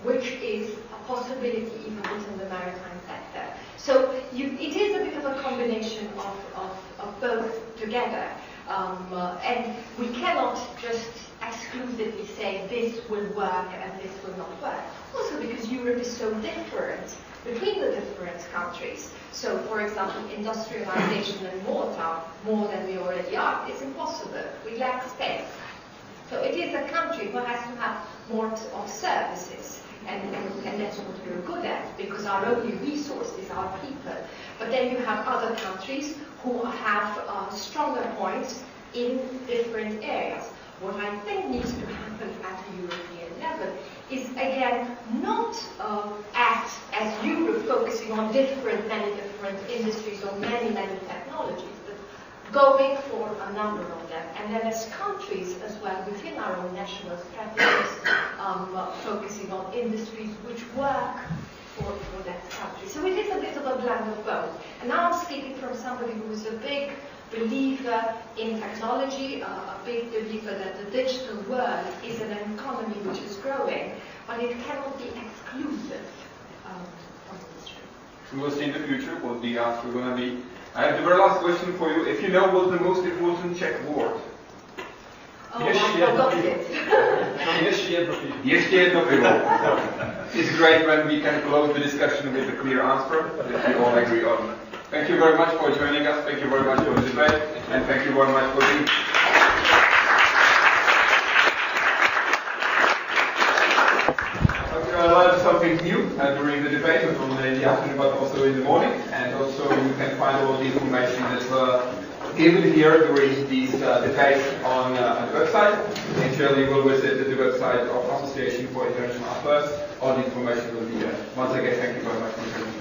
which is a possibility even within the maritime sector. So it is a bit of a combination of both together. And we cannot just exclusively say this will work and this will not work. Also because Europe is so different between the different countries. So, for example, industrialization and water, more than we already are, is impossible. We lack space. So it is a country who has to have more of services. And that's what we're good at, because our only resource is our people. But then you have other countries who have stronger points in different areas. What I think needs to happen at the European level is, again, not act as Europe focusing on many different industries or many technologies, but going for a number of them. And then as countries as well, within our own national strategies, focusing on industries which work for that country. So it is a bit of a blend of both. And now I'm speaking from somebody who is a big believer in technology, a big believer that the digital world is an economy which is growing, but it cannot be exclusive of industry. We will see in the future what the answer is going to be. I have the very last question for you. If you know what's the most important Czech word? Oh, I forgot it. Ještě jedno pivo. It's great when we can close the discussion with a clear answer that we all agree on. Thank you very much for joining us. Thank you very much for the debate. And thank you very much for being. I learned something new during the debate, not only in the afternoon but also in the morning. And also you can find all the information that given here during these debates on the website. Actually, you will visit the website of Association for International Affairs. All the information will be there. Once again, thank you very much for joining.